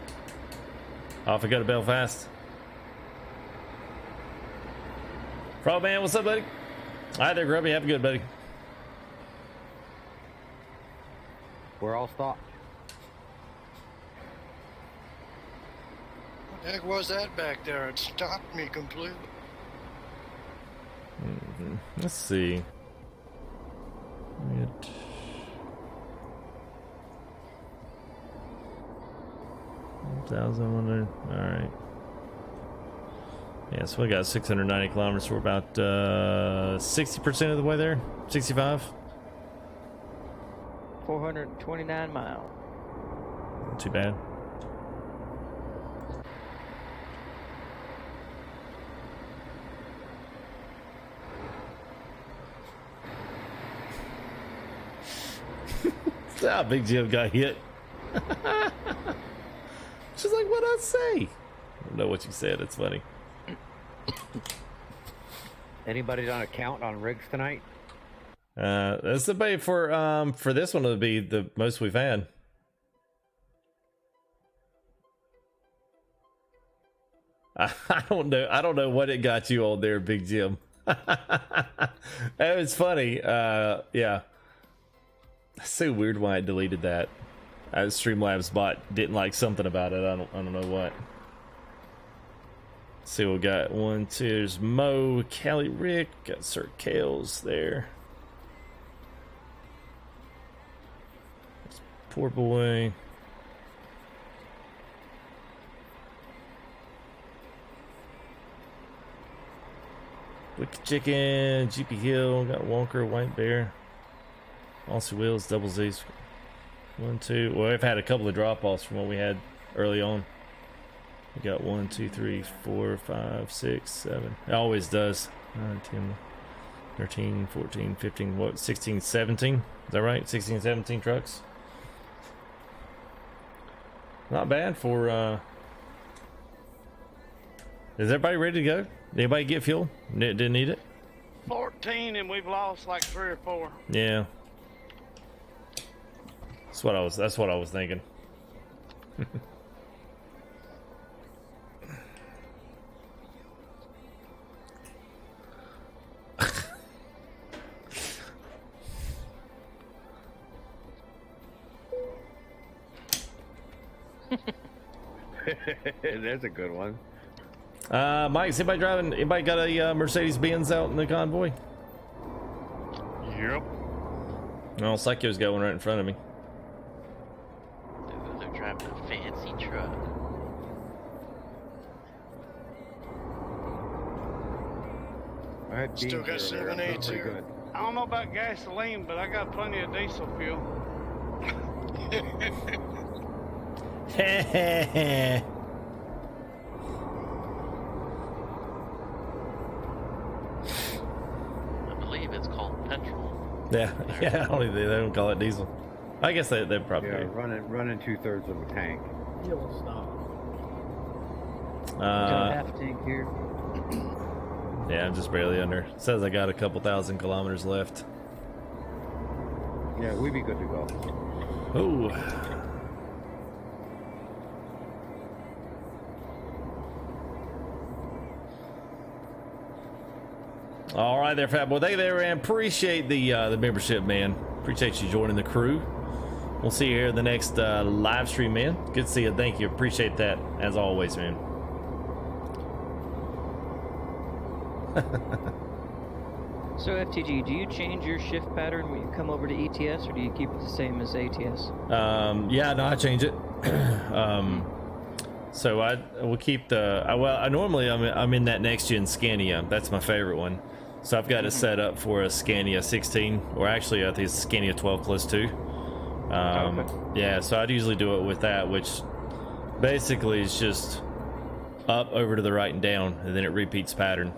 A: Off we go to Belfast. Frogman, what's up, buddy? Hi there, Grubby. Have a good, buddy.
F: We're all stopped.
K: What the heck was that back there? It stopped me completely.
A: Let's see. 1,100. All right. Yeah, so we got 690 kilometers. We're about 60% of the way there. 65.
C: 429 miles.
A: Not too bad. Ah, Big Jim got hit. She's like, what'd I say? I don't know what you said. It's funny.
F: Anybody done a count on rigs tonight?
A: That's the bait for this one. It'll be the most we've had. I don't know. I don't know what it got you on there, Big Jim. That was funny. Yeah. It's so weird why I deleted that. Streamlabs bot didn't like something about it. I don't know what. Let's see what we got. 1, 2. There's Mo, Callie, Rick. Got Sir Kales there. There's Poor Boy. Wicked Chicken, GP Hill, got Wonker, White Bear, Aussie Wheels, Double Z's. 1, 2. Well, we've had a couple of drop offs from what we had early on. We got 1, 2, 3, 4, 5, 6, 7. It always does. 9, 10, 13, 14, 15, what, 16, 17? Is that right? 16, 17 trucks. Not bad for, Is everybody ready to go? Anybody get fuel? Didn't need it?
H: 14 and we've lost like 3 or 4.
A: Yeah. That's what I was thinking.
F: There's a good one.
A: Mike, is anybody driving? Anybody got a Mercedes Benz out in the convoy?
L: Yep.
A: No, Psycho's got one right in front of me.
G: They're driving a fancy truck.
K: Still got 7 8s here.
F: Good.
H: I don't know about gasoline, but I got plenty of diesel fuel.
G: I believe it's called petrol.
A: Yeah, yeah. They don't call it diesel. I guess they probably do.
F: running 2/3 of a tank.
J: You'll stop.
C: Got a half tank here.
A: Yeah, I'm just barely under. It says I got a couple thousand kilometers left.
F: Yeah, we'd be good to go.
A: Oh. All right, there, Fat Boy. Thank you there, man. Appreciate the membership, man. Appreciate you joining the crew. We'll see you here in the next live stream, man. Good to see you. Thank you. Appreciate that as always, man.
C: So FTG, do you change your shift pattern when you come over to ETS, or do you keep it the same as ATS?
A: Yeah, no, I change it. So I will keep the. I normally I'm in that next gen Scania. That's my favorite one. So I've got it set up for a Scania 16, or actually I think it's Scania 12+2. Yeah, so I'd usually do it with that, which basically is just up, over to the right, and down, and then it repeats pattern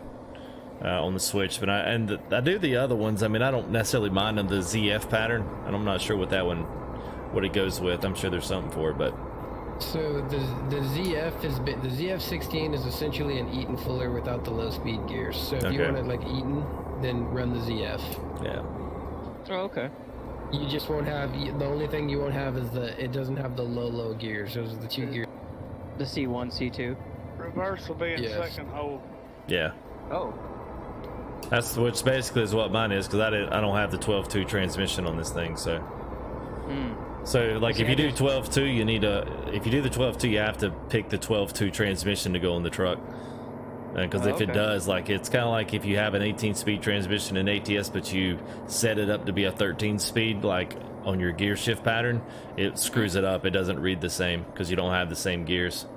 A: on the switch. But I do the other ones. I mean, I don't necessarily mind them, the ZF pattern, and I'm not sure what that one, what it goes with. I'm sure there's something for it, but.
E: So the ZF16 is essentially an Eaton Fuller without the low speed gears. So if you want it like Eaton, then run the ZF.
A: Yeah.
C: Oh, okay.
E: You just won't have, the only thing you won't have is it doesn't have the low gears. Those are the 2 gears.
C: The C1, C2.
H: Reverse will be in second hole.
A: Yeah.
C: Oh.
A: That's which basically is what mine is, because I don't have the 12.2 transmission on this thing, so. So like if you do 12.2, you need if you do the 12.2, you have to pick the 12.2 transmission to go on the truck. Because if it does, like, it's kind of like if you have an 18-speed transmission in ATS, but you set it up to be a 13-speed, like on your gear shift pattern, it screws it up. It doesn't read the same because you don't have the same gears.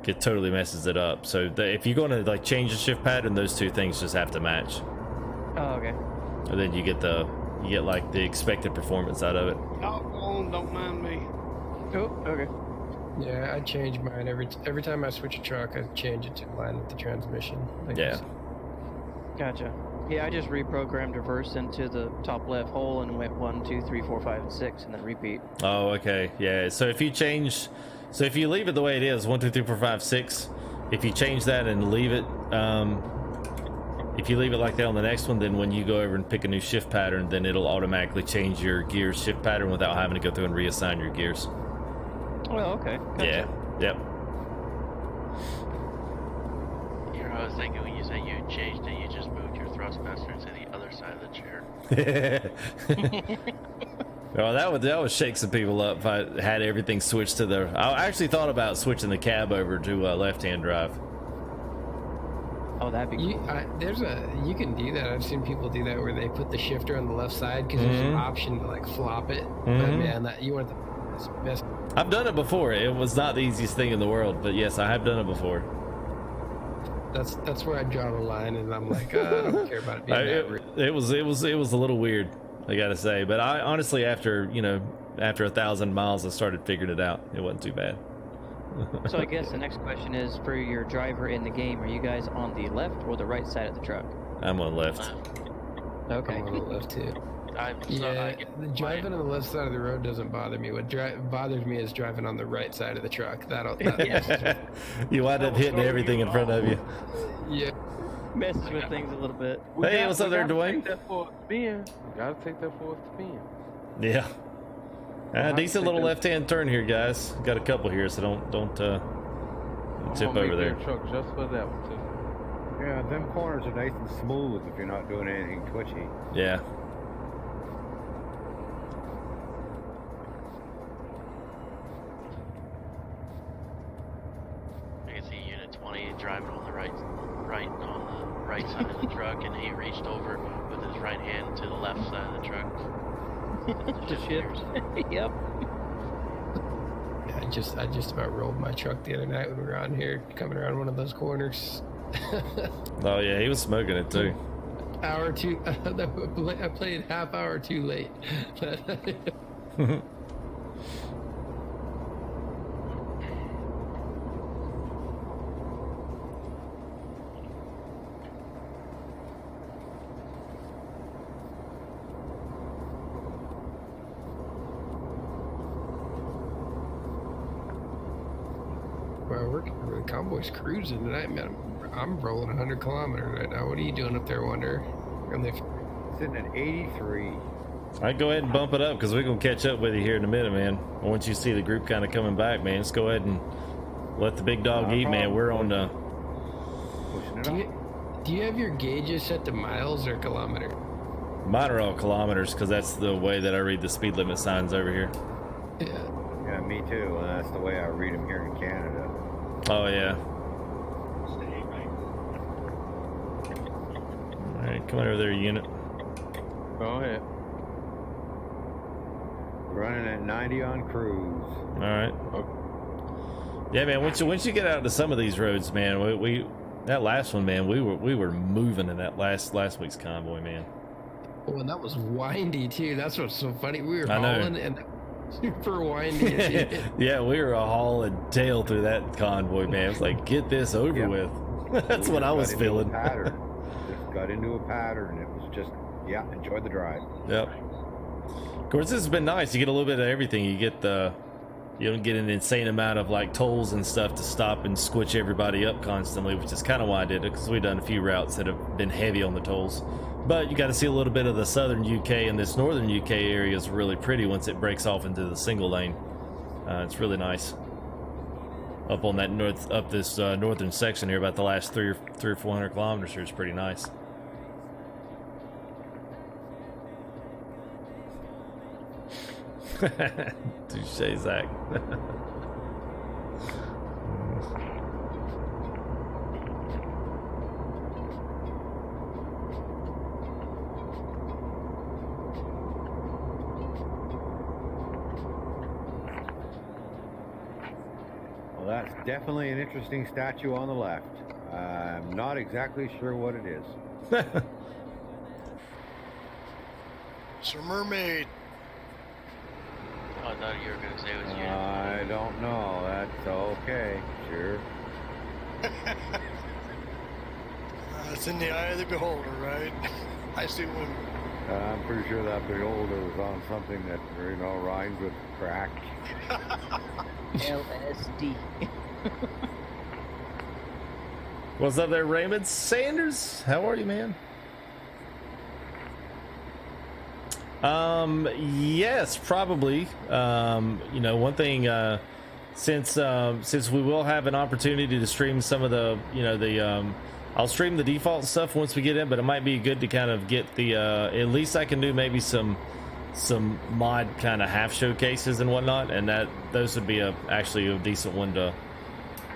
A: It totally messes it up. So if you're going to like change the shift pattern, those two things just have to match.
C: Oh, okay.
A: And then you get like the expected performance out of it.
H: Don't mind me.
C: Oh, okay.
E: Yeah, I change mine every time I switch a truck. I change it to line with the transmission.
A: Yeah.
C: Gotcha. Yeah, I just reprogrammed reverse into the top left hole and went 1, 2, 3, 4, 5, and 6, and then repeat.
A: Oh, okay. Yeah. So if you leave it the way it is, 1, 2, 3, 4, 5, 6. If you change that and leave it, if you leave it like that on the next one, then when you go over and pick a new shift pattern, then it'll automatically change your gear shift pattern without having to go through and reassign your gears.
C: Well, okay. Gotcha.
A: Yeah. Yep.
G: thinking when you said you changed it, you just moved your thrustmaster to the other side of the chair.
A: Well, that would shake some people up if I had everything switched to the. I actually thought about switching the cab over to left-hand drive.
C: Oh, that'd be cool.
E: You can do that. I've seen people do that where they put the shifter on the left side because there's an option to like flop it. But man, you want the best.
A: I've done it before. It was not the easiest thing in the world, but yes, I have done it before.
E: That's where I draw the line, and I'm like, I don't care about it being
A: it was a little weird, I gotta say. But I honestly, after 1,000 miles, I started figuring it out. It wasn't too bad.
C: So I guess the next question is for your driver in the game. Are you guys on the left or the right side of the truck?
A: I'm on left.
C: Okay.
E: I'm on the left too. Driving on the left side of the road doesn't bother me. What bothers me is driving on the right side of the truck.
A: You wind up hitting everything in front of you.
E: Yeah.
C: Messes with things a little bit.
A: Hey, what's up there, Dwayne?
B: Gotta take that for a spin.
A: Yeah. Decent little left-hand turn here, guys. Got a couple here, so don't tip over there.
B: Truck just for that one too.
F: Yeah, them corners are nice and smooth if you're not doing anything twitchy.
A: Yeah.
G: I can see Unit 20 driving on the right side of the truck, and he reached over with his right hand to the left side of the truck.
C: To shift. Yep.
E: Yeah, I just about rolled my truck the other night when we were on here coming around one of those corners.
A: Oh yeah, he was smoking it too.
E: Hour too. I played half hour too late. The Convoy's cruising tonight, man. I'm rolling 100 kilometers right now. What are you doing up there, Wonder?
F: Sitting at 83.
A: I'd go ahead and bump it up because we're gonna catch up with you here in a minute, man. Once you see the group kind of coming back, man, let's go ahead and let the big dog eat, man. We're on the.
E: Do you have your gauges set to miles or kilometers?
A: Mine are all kilometers because that's the way that I read the speed limit signs over here.
F: Yeah, me too. That's the way I read them here in Canada.
A: Oh yeah. All right, come on over there, unit.
B: Go ahead.
F: Running at 90 on cruise.
A: All right. Okay. Yeah, man. Once you get out to some of these roads, man, we that last one, man, we were moving in that last week's convoy, man.
E: Oh, and that was windy too. That's what's so funny. We were hauling and super windy.
A: Yeah, we were hauling tail through that convoy, man. It's like, get this over with. That's what I was feeling.
F: Just got into a pattern. It was just, enjoy the drive.
A: Yep. Of course, this has been nice. You get a little bit of everything. You get you don't get an insane amount of like tolls and stuff to stop and squitch everybody up constantly, which is kind of why I did it, because we've done a few routes that have been heavy on the tolls. But you got to see a little bit of the southern UK, and this northern UK area is really pretty once it breaks off into the single lane. It's really nice. Up on that this northern section here, about the last 300 or 400 kilometers here is pretty nice. Touche, Zach.
F: Well, that's definitely an interesting statue on the left. I'm not exactly sure what it is.
K: It's a mermaid.
G: Oh, I thought you were going to say it was you.
F: I don't know. That's okay. Sure.
K: It's in the eye of the beholder, right? I see women.
F: I'm pretty sure that beholder was on something that, rhymes with crack.
C: LSD.
A: What's up there, Raymond Sanders? How are you, man? Yes, probably. One thing, since we will have an opportunity to stream some of the, I'll stream the default stuff once we get in, but it might be good to kind of get the at least I can do maybe some mod kind of half showcases and whatnot, and those would be actually a decent one to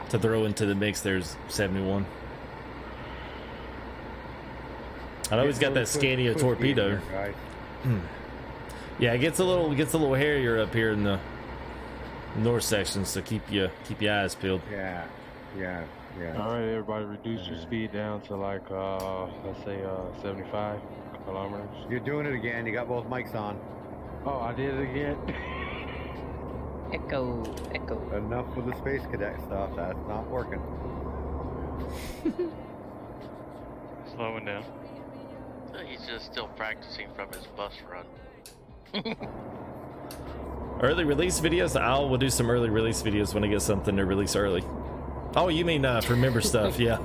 A: throw into the mix. There's 71. I know he's got that Scania torpedo. Yeah, it gets a little hairier up here in the north section, so keep your eyes peeled.
F: Yeah.
B: All right, everybody, reduce your speed down to like let's say 75 kilometers.
F: You're doing it again. You got both mics on.
B: Oh, I did it again.
C: Echo.
F: Enough with the space cadet stuff. That's not working.
L: Slowing down.
G: He's just still practicing from his bus run.
A: Early release videos. We'll do some early release videos when I get something to release early. Oh, you mean for member stuff? Yeah.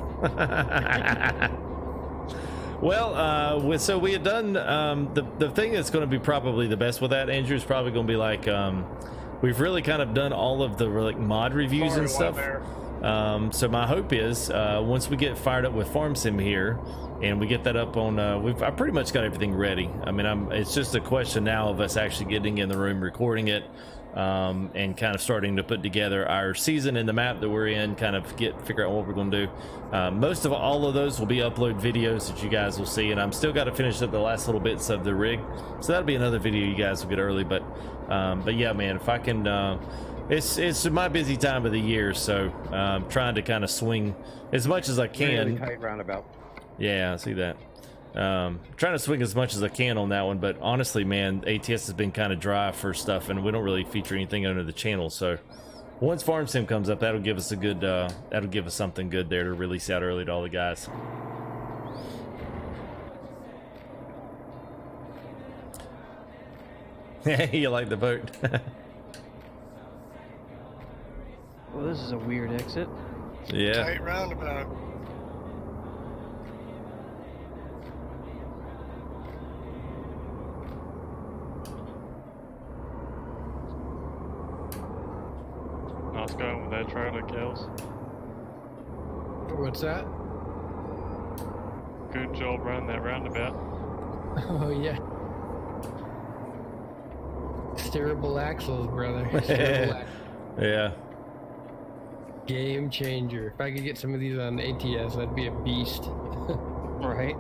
A: Well, so we had done the thing that's going to be probably the best with that, Andrew, is probably going to be like we've really kind of done all of the like mod reviews and stuff. So my hope is once we get fired up with Farm Sim here and we get that up on I pretty much got everything ready. I mean, it's just a question now of us actually getting in the room, recording it, and kind of starting to put together our season and the map that we're in, kind of figure out what we're going to do. Most of all of those will be upload videos that you guys will see, and I'm still got to finish up the last little bits of the rig, so that'll be another video you guys will get early. But yeah, man, if I can it's my busy time of the year, so trying to kind of swing as much as I can.
F: Really tight roundabout.
A: Yeah, I see that. Trying to swing as much as I can on that one, but honestly, man, ATS has been kind of dry for stuff, and we don't really feature anything under the channel. So once Farm Sim comes up, that'll give us a good, that'll give us something good there to release out early to all the guys. You like the boat?
C: Well, this is a weird exit.
A: Yeah.
K: Tight roundabout.
L: Nice going with that trailer, Kels.
E: What's that?
L: Good job running that roundabout.
E: Oh yeah. Steerable axles, brother. Steerable axles.
A: Yeah.
E: Game changer. If I could get some of these on ATS, that'd be a beast.
C: Right.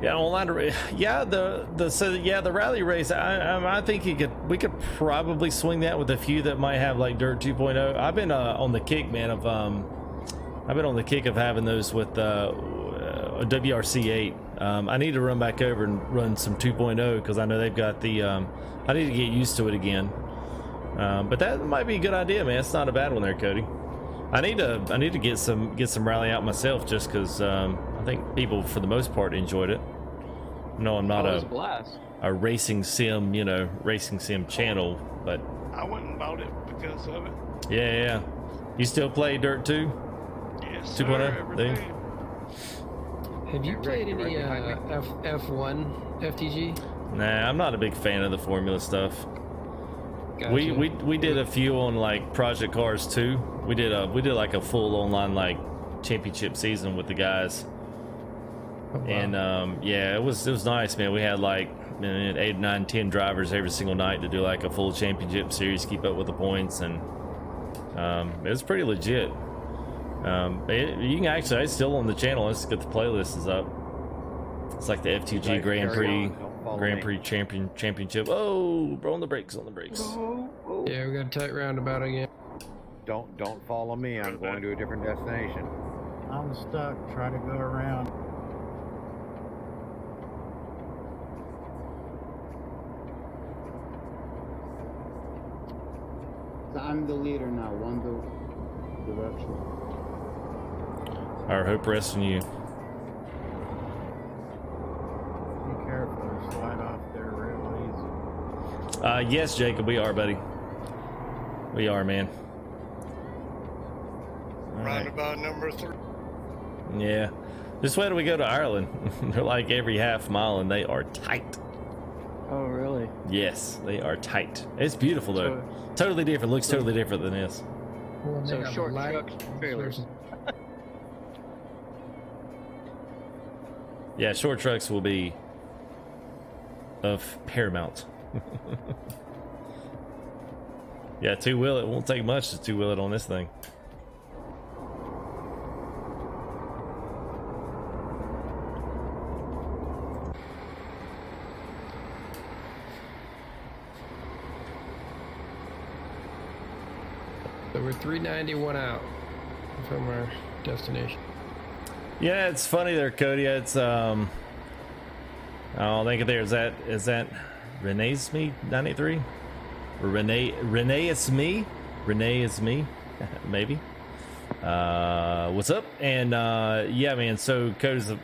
A: Yeah, online. Yeah, the rally race. I think we could probably swing that with a few that might have like Dirt 2.0. I've been on the kick, man. I've been on the kick of having those with a WRC8. I need to run back over and run some 2.0 because I know they've got the. I need to get used to it again. But that might be a good idea, man. It's not a bad one there, Cody. I need to get some rally out myself just because I think people for the most part enjoyed it. No, I'm not a racing sim, racing sim channel, but
H: I went and bought it because of it.
A: Yeah. You still play Dirt 2?
H: Yes,
A: 2.0?
H: sir,
E: Have you played any F1 FTG?
A: Nah, I'm not a big fan of the formula stuff.
E: Gotcha.
A: We did a few on like Project Cars 2. We did like a full online like championship season with the guys.
E: Oh, wow.
A: And yeah, it was nice, man. We had like 8, 9, 10 drivers every single night to do like a full championship series, keep up with the points, and it was pretty legit. You can actually, it's still on the channel. Let's get the playlist is up. It's like the FTG Grand Prix Championship. Oh, bro, on the brakes.
E: Yeah, we got a tight roundabout again.
F: Don't follow me. I'm going to a different destination.
I: I'm stuck. Try to go around. I'm the leader now. One direction.
A: Our hope rests in you.
I: Be careful. Slide off there real easy.
A: Yes, Jacob, we are, buddy. We are, man. All
K: Roundabout number 3.
A: Yeah. This way do we go to Ireland? They're like every half mile and they are tight.
C: Oh, really? Really?
A: Yes, they are tight. It's beautiful though. Totally different. Looks totally different than this.
E: Well, they
C: So
E: got
C: short
E: light
C: trucks, trailers.
A: Yeah, short trucks will be of paramount. Yeah, two-wheel, it won't take much to two-wheel it on this thing.
E: So we're 391 out from our destination.
A: Yeah, it's funny there, Cody. It's oh, think there is that Renee's me 93 or Renee is me maybe. What's up? And yeah, man. So Cody's the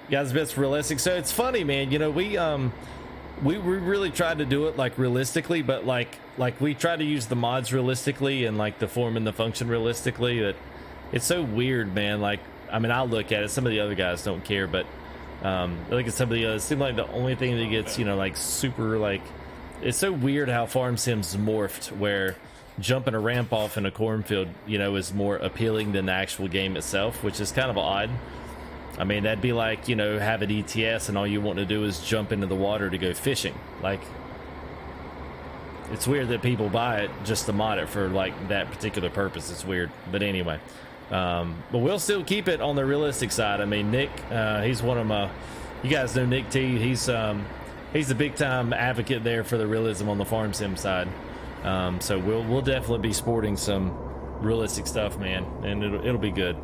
A: guys best realistic. So it's funny, man. You know, we really tried to do it like realistically, but like we try to use the mods realistically and like the form and the function realistically. But it's so weird, man. Like, I mean, I'll look at it. Some of the other guys don't care, but I look at some of the others. It seems like the only thing that gets, you know, like super like, it's so weird how Farm Sim's morphed, where jumping a ramp off in a cornfield, you know, is more appealing than the actual game itself, which is kind of odd. I mean, that'd be like, you know, have an ETS and all you want to do is jump into the water to go fishing. Like, it's weird that people buy it just to mod it for like that particular purpose. It's weird, but anyway. But we'll still keep it on the realistic side. I mean, Nick, he's one of my, you guys know Nick T. He's a big time advocate there for the realism on the Farm Sim side. So we'll definitely be sporting some realistic stuff, man, and it'll be good.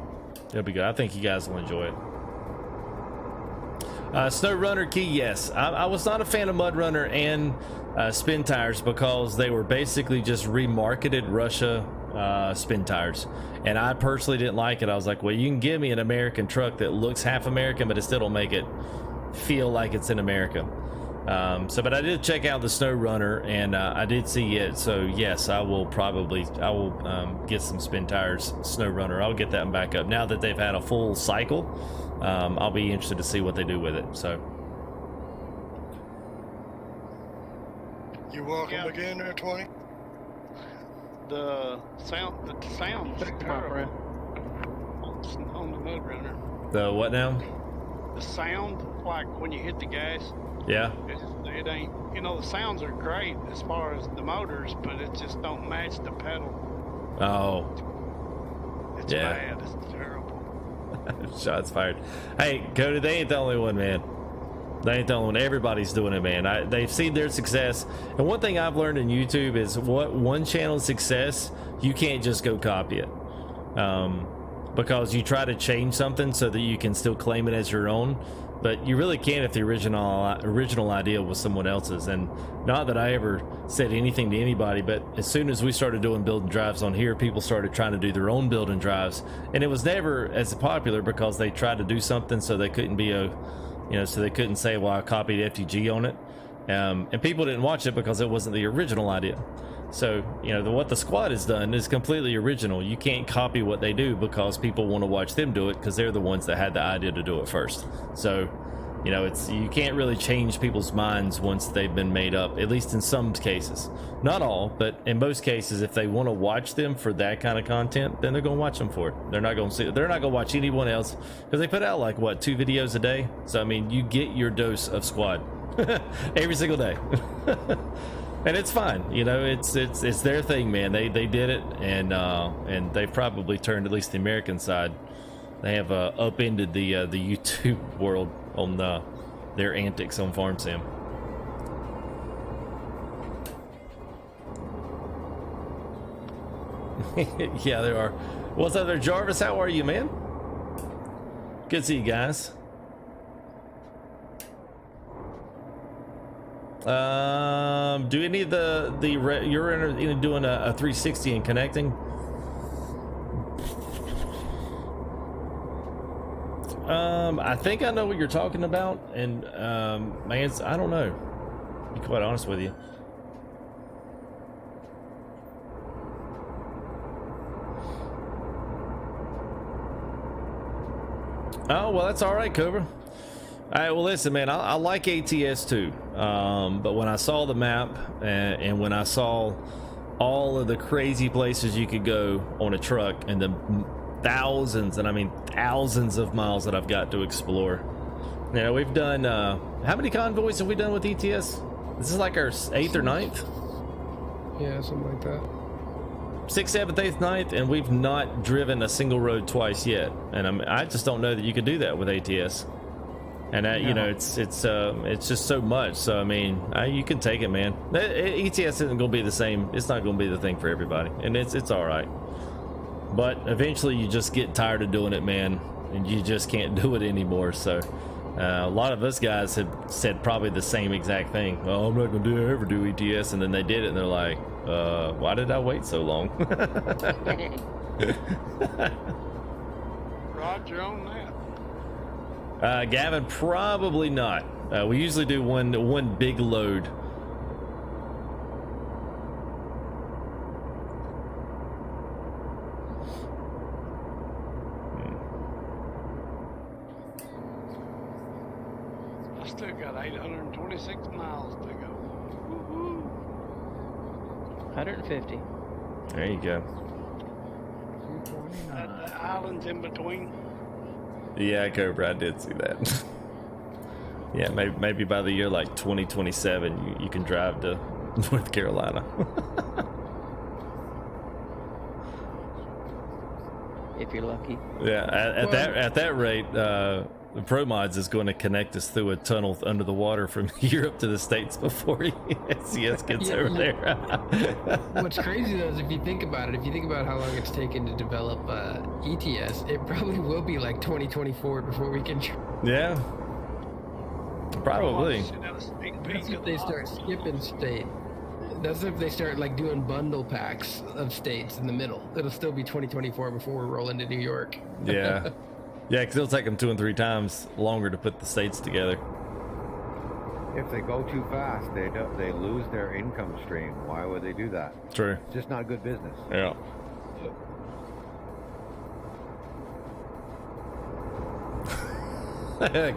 A: It'll be good. I think you guys will enjoy it. Snow Runner Key, yes. I was not a fan of Mud Runner and Spin Tires because they were basically just remarketed Russia spin tires, and I personally didn't like it. I was like, well, you can give me an American truck that looks half American, but it still don't make it feel like it's in America. But I did check out the Snow Runner, and I did see it. So yes, I will get some Spin Tires Snow Runner. I'll get that one back up now that they've had a full cycle. I'll be interested to see what they do with it. So
K: you're welcome again there, 20.
H: The sound's terrible on the Mud Runner.
A: The what now?
H: The sound, like when you hit the gas.
A: Yeah.
H: It ain't, you know, the sounds are great as far as the motors, but it just don't match the pedal.
A: Oh.
H: It's bad. It's terrible.
A: Shots fired. Hey, Cody, they ain't the only one, man. They ain't the only one. Everybody's doing it, man. They've seen their success. And one thing I've learned in YouTube is what one channel's success, you can't just go copy it. Because you try to change something so that you can still claim it as your own. But you really can't if the original idea was someone else's. And not that I ever said anything to anybody, but as soon as we started doing build and drives on here, people started trying to do their own build and drives. And it was never as popular because they tried to do something so they couldn't be so they couldn't say, well, I copied FTG on it. And people didn't watch it because it wasn't the original idea. So, you know, what the squad has done is completely original. You can't copy what they do because people want to watch them do it because they're the ones that had the idea to do it first. So, you know, you can't really change people's minds once they've been made up, at least in some cases. Not all, but in most cases, if they want to watch them for that kind of content, then they're going to watch them for it. They're not going to watch anyone else because they put out like, what, 2 videos a day? So, I mean, you get your dose of squad every single day. And it's fine, you know, it's their thing, man. They did it, and they've probably turned, at least the American side, they have upended the YouTube world on their antics on Farm Sim. Yeah, there are. What's up there, Jarvis? How are you, man? Good to see you guys. Do any of you're doing a 360 and connecting? I think I know what you're talking about, and man, I don't know, to be quite honest with you. Oh, well, that's all right, Cobra. All right, well, listen, man, I like ETS2, but when I saw the map and when I saw all of the crazy places you could go on a truck and the thousands, and I mean thousands of miles that I've got to explore. You know, we've done, how many convoys have we done with ETS? This is like our 8th or 9th?
E: Yeah, something like that.
A: 6th, 7th, 8th, 9th, and we've not driven a single road twice yet. And I just don't know that you could do that with ATS. And you know, it's just so much. So I mean, you can take it, man. ETS isn't going to be the same. It's not going to be the thing for everybody, and it's all right. But eventually, you just get tired of doing it, man, and you just can't do it anymore. So a lot of us guys have said probably the same exact thing. Oh, I'm not going to ever do ETS, and then they did it, and they're like, why did I wait so long?
H: Roger on that.
A: Gavin, probably not. We usually do one big load.
H: I still got 826 miles to go. Woo-hoo.
C: 150.
A: There you go.
H: The islands in between.
A: Yeah, Cobra, I did see that. Yeah, maybe by the year like 2027, you can drive to North Carolina.
C: If you're lucky.
A: Yeah, at that rate, the Pro Mods is going to connect us through a tunnel under the water from Europe to the States before SCS gets over there.
E: What's crazy though is if you think about how long it's taken to develop ETS, it probably will be like 2024 before we can.
A: Yeah, probably.
E: That's if they start skipping state. That's if they start like doing bundle packs of states in the middle. It'll still be 2024 before we're rolling to New York.
A: Yeah. Yeah, because it'll take them 2 and 3 times longer to put the states together.
F: If they go too fast, they lose their income stream. Why would they do that?
A: True.
F: It's just not good business.
A: Yeah.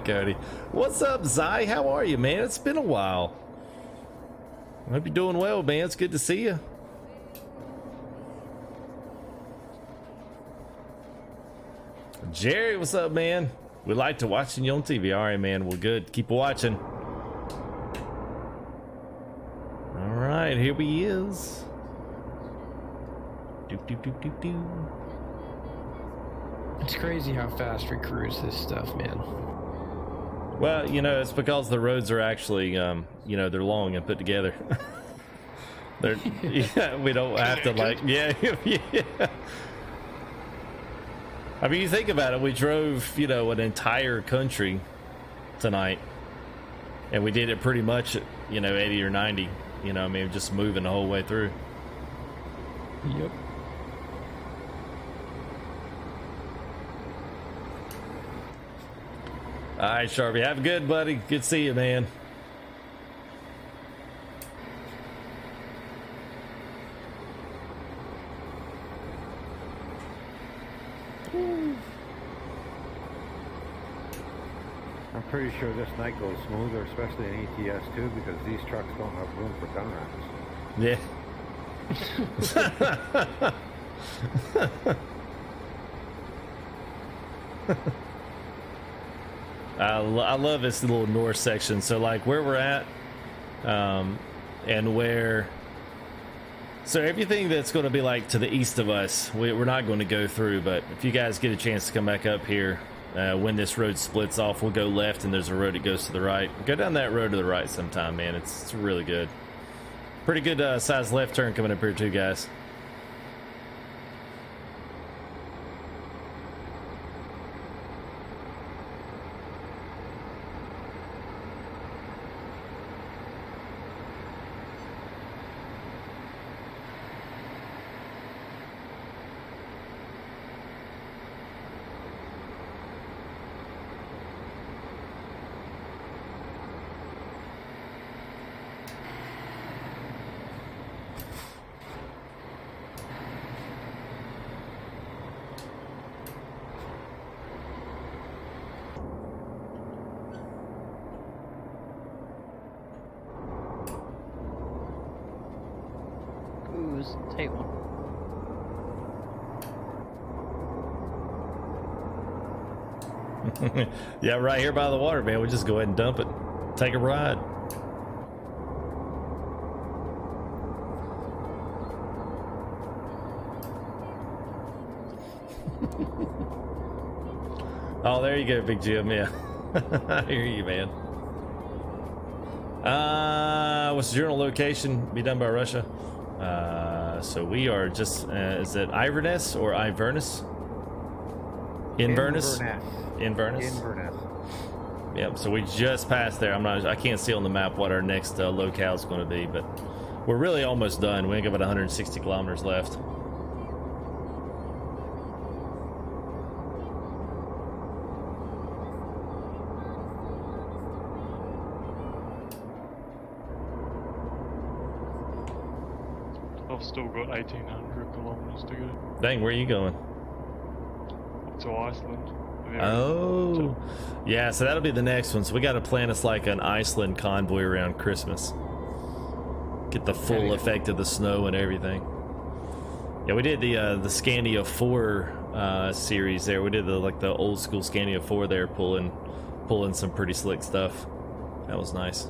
A: Cody. What's up, Zai? How are you, man? It's been a while. I hope you're doing well, man. It's good to see you. Jerry, what's up, man? We like to watching you on TV. All right, man. Well, good. Keep watching. All right, here he is. Doop, doop, doop, doop, doop.
E: It's crazy how fast we cruise this stuff, man.
A: Well, you know, it's because the roads are actually, you know, they're long and put together. Yeah, we don't have to like, yeah. I mean, you think about it, we drove, you know, an entire country tonight, and we did it pretty much, you know, 80 or 90, you know, I mean, just moving the whole way through.
E: Yep.
A: All right, Sharpie, have a good, buddy. Good to see you, man.
F: I'm pretty sure this night goes smoother, especially in ETS2, because these trucks don't have room for gun racks.
A: I love this little north section. So like where we're at, and where, so everything that's going to be like to the east of us, we're not going to go through. But if you guys get a chance to come back up here, when this road splits off, we'll go left, and there's a road that goes to the right. Go down that road to the right sometime, man. It's really good. Pretty good size left turn coming up here too, guys.
C: just take one.
A: Yeah, right here by the water, man. We just go ahead and dump it. Take a ride. Oh, there you go, Big Jim. Yeah. I hear you, man. What's the journal location? Be done by Russia. So we are just, is it Iverness or Iverness? Inverness? Inverness.
F: Inverness.
A: Yep, so we just passed there. I can't see on the map what our next locale is going to be, but we're really almost done. We only got about 160 kilometers left.
L: I've still got 1,800 kilometers to go.
A: Dang, where are you going?
L: Up to Iceland.
A: Oh, yeah, so that'll be the next one. So we got to plan us like an Iceland convoy around Christmas. Get the full effect of the snow and everything. Yeah, we did the Scania 4 series there. We did the old school Scania 4 there, pulling some pretty slick stuff. That was nice.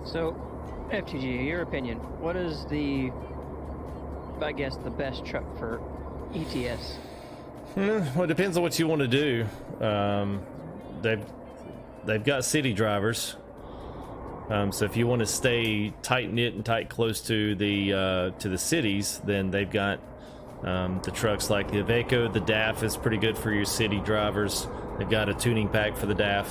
C: So, FTG, your opinion, what is the best truck for ETS?
A: Well, it depends on what you want to do. They've got city drivers. So if you want to stay tight knit and tight close to the cities, then they've got the trucks like the Iveco. The DAF is pretty good for your city drivers. They've got a tuning pack for the DAF.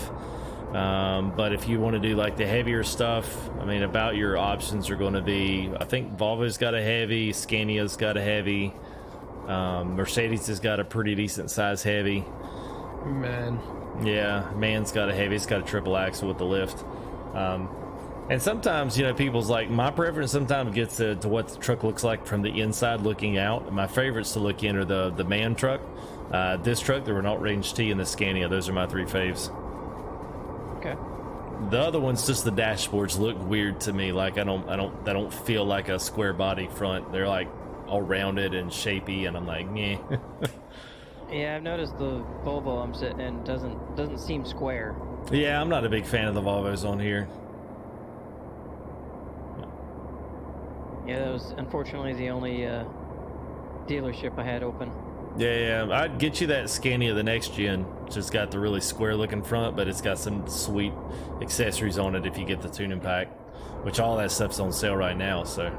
A: But if you want to do like the heavier stuff, I mean, about your options are going to be, I think Volvo's got a heavy, Scania's got a heavy. Mercedes has got a pretty decent size heavy. Man's got a heavy. It's got a triple axle with the lift. And sometimes, people's like, my preference sometimes gets to what the truck looks like from the inside looking out. My favorites to look in are the man truck, this truck, the Renault Range T, and the Scania. Those are my three faves.
C: Okay.
A: The other ones, just the dashboards look weird to me. Like they don't feel like a square body front. They're like all rounded and shapy, and I'm like, yeah.
C: Yeah, I've noticed the Volvo I'm sitting in doesn't seem square.
A: Yeah, I'm not a big fan of the Volvos on here.
C: Yeah, that was unfortunately the only dealership I had open.
A: Yeah, I'd get you that Scania, the next gen. Just got the really square looking front, but it's got some sweet accessories on it if you get the tuning pack, which all that stuff's on sale right now, so.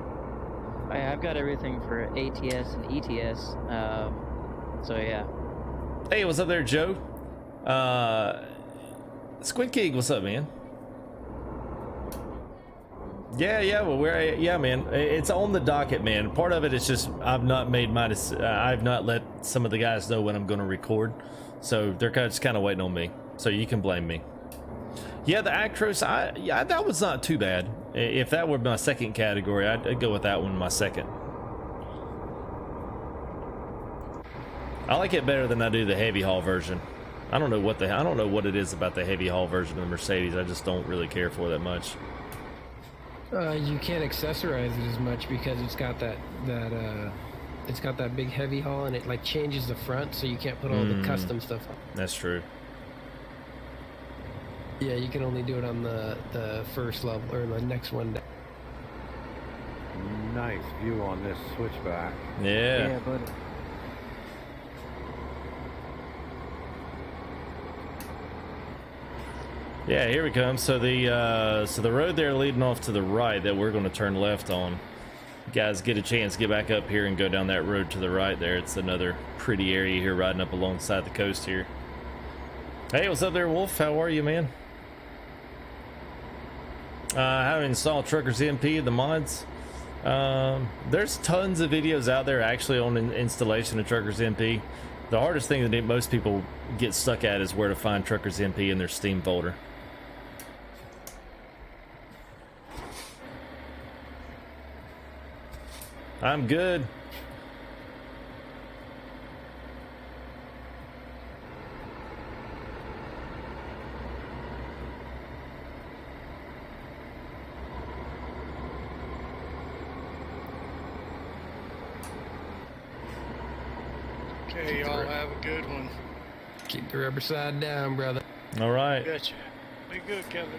C: I've got everything for ATS and ETS, so yeah.
A: Hey, what's up there, Joe? Squid King, what's up, man? Yeah, well, man, it's on the docket, man. Part of it is just I've not let some of the guys know when I'm going to record, so they're just kind of waiting on me. So you can blame me. Yeah, the Actros, that was not too bad. If that were my second category, I'd go with that one, my second. I like it better than I do the heavy haul version. I don't know what it is about the heavy haul version of the Mercedes. I just don't really care for that much.
E: You can't accessorize it as much because it's got that big heavy haul, and it like changes the front, so you can't put all the custom stuff on.
A: That's true.
E: Yeah, you can only do it on the first level or the next one down.
F: Nice view on this switchback.
A: Yeah,
C: buddy.
A: Yeah, here we come. So the road there leading off to the right that we're going to turn left on. You guys get a chance, get back up here and go down that road to the right there. It's another pretty area here riding up alongside the coast here. Hey, what's up there, Wolf? How are you, man? How to install Truckersmp, the mods. There's tons of videos out there actually on installation of Truckersmp. The hardest thing that most people get stuck at is where to find Truckersmp in their Steam folder. I'm good.
K: Hey, y'all have a good one.
E: Keep the rubber side down, brother.
A: All right.
K: Betcha.
H: Be good, Kelly.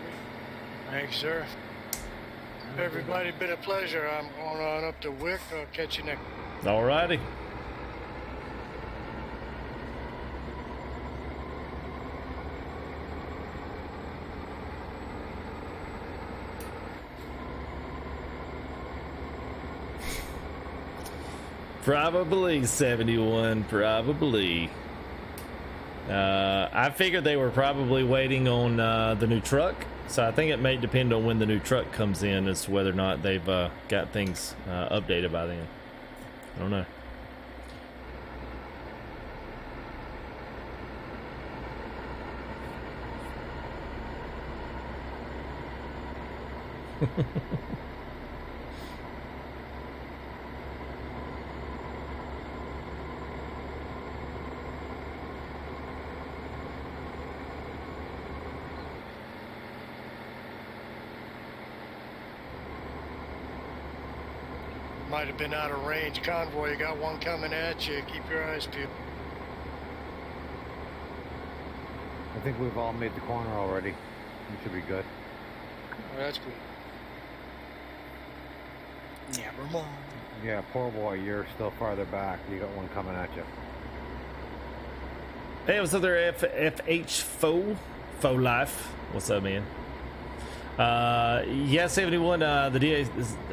K: Thanks, sir. Everybody, been a pleasure. I'm going on up to Wick. I'll catch you next.
A: All righty. Probably 71, probably. I figured they were probably waiting on the new truck, so I think it may depend on when the new truck comes in as to whether or not they've got things updated by then. I don't know.
K: Might have been out of range. Convoy, you got one coming at you. Keep your eyes peeled.
F: I think we've all made the corner already. We should be good.
K: Oh, that's good. Never mind.
F: Yeah, poor boy, you're still farther back. You got one coming at you.
A: Hey, what's up there, FH Faux Life? What's up, man? Yeah, 71, the DA,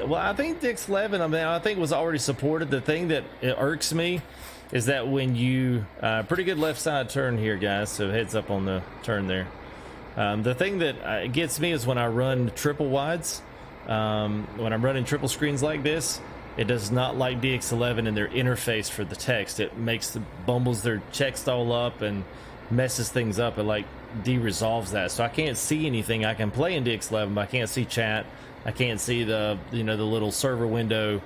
A: well, I think DX11, I mean, I think was already supported. The thing that irks me is that when you, pretty good left side turn here, guys, so heads up on the turn there. The thing that gets me is when I run triple wides, when I'm running triple screens like this, it does not like DX11 in their interface for the text. It bumbles their text all up and messes things up. It like de-resolves that, so I can't see anything. I can play in DX11, but I can't see chat. I can't see the the little server window.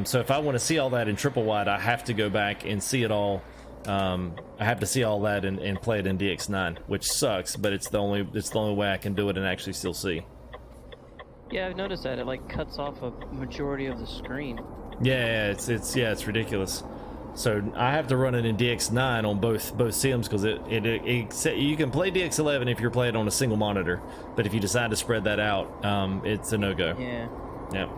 A: So if I want to see all that in triple wide, I have to go back and see it all. I have to see all that and play it in DX9, which sucks, but it's the only way I can do it and actually still see.
C: Yeah, I've noticed that it like cuts off a majority of the screen.
A: Yeah, it's ridiculous. So I have to run it in DX9 on both sims because you can play DX11 if you're playing on a single monitor, but if you decide to spread that out, it's a no-go.
C: Yeah.
A: Yeah.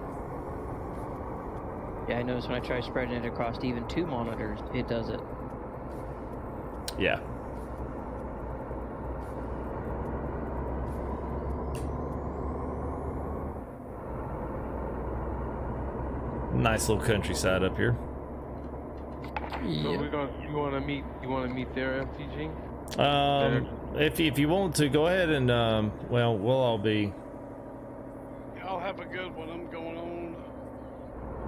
C: Yeah, I noticed when I try spreading it across even 2 monitors, it does it.
A: Yeah. Nice little countryside up here.
B: So you want to meet there, FTG?
A: If you want to, go ahead and well, we'll all be.
H: Y'all have a good one. I'm going on.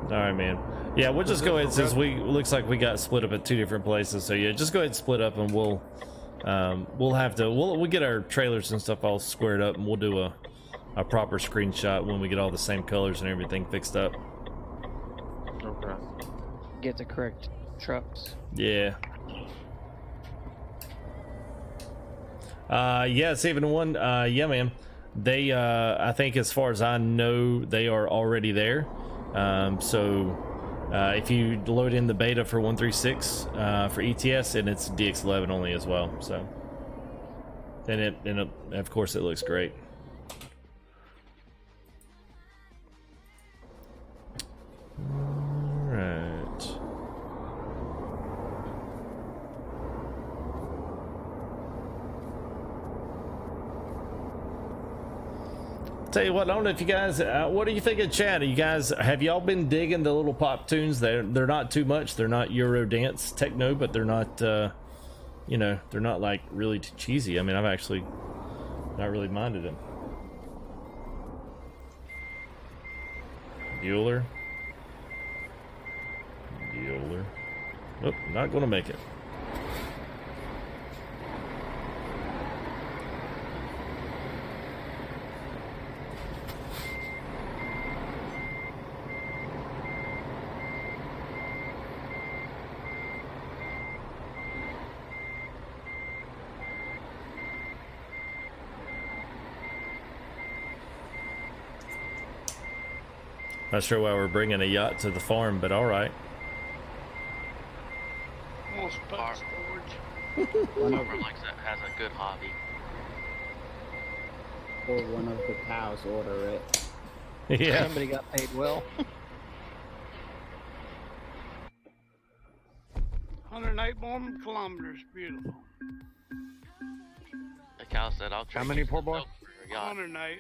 A: All right, man. Yeah, we'll just go ahead since looks like we got split up at 2 different places. So yeah, just go ahead and split up, and we'll get our trailers and stuff all squared up, and we'll do a proper screenshot when we get all the same colors and everything fixed up.
B: Okay.
C: Get the correct trucks.
A: Yeah. Yeah, 71. Yeah, man. They I think as far as I know, they are already there. So if you load in the beta for 136 for ETS, and it's DX11 only as well. So and of course it looks great. All right. Tell you what, I don't know if you guys, what do you think of chat? Have y'all been digging the little pop tunes? They're not too much. They're not Euro dance techno, but they're not, they're not like really too cheesy. I mean, I've actually not really minded them. Bueller. Oh, not gonna make it. Not sure why we're bringing a yacht to the farm, but all right.
H: I'm gonna Spot storage.
G: Farmer has a good hobby.
I: Or one of the cows order it.
A: Yeah.
C: Somebody got paid well.
H: 108 more kilometers. Beautiful.
G: The cow said, "I'll trade."
F: How many, poor boy?
H: 108.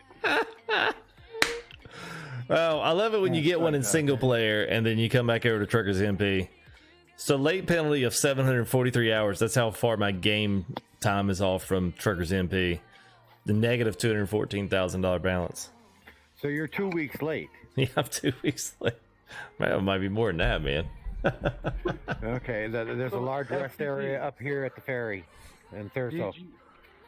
A: Well, I love it when you get one in single player and then you come back over to Truckers MP. So late penalty of 743 hours. That's how far my game time is off from Truckers MP. The negative $214,000 balance.
F: So you're 2 weeks late.
A: Yeah, I'm 2 weeks late. Man, it might be more than that, man.
F: Okay, there's a large rest area up here at the ferry in Thurso.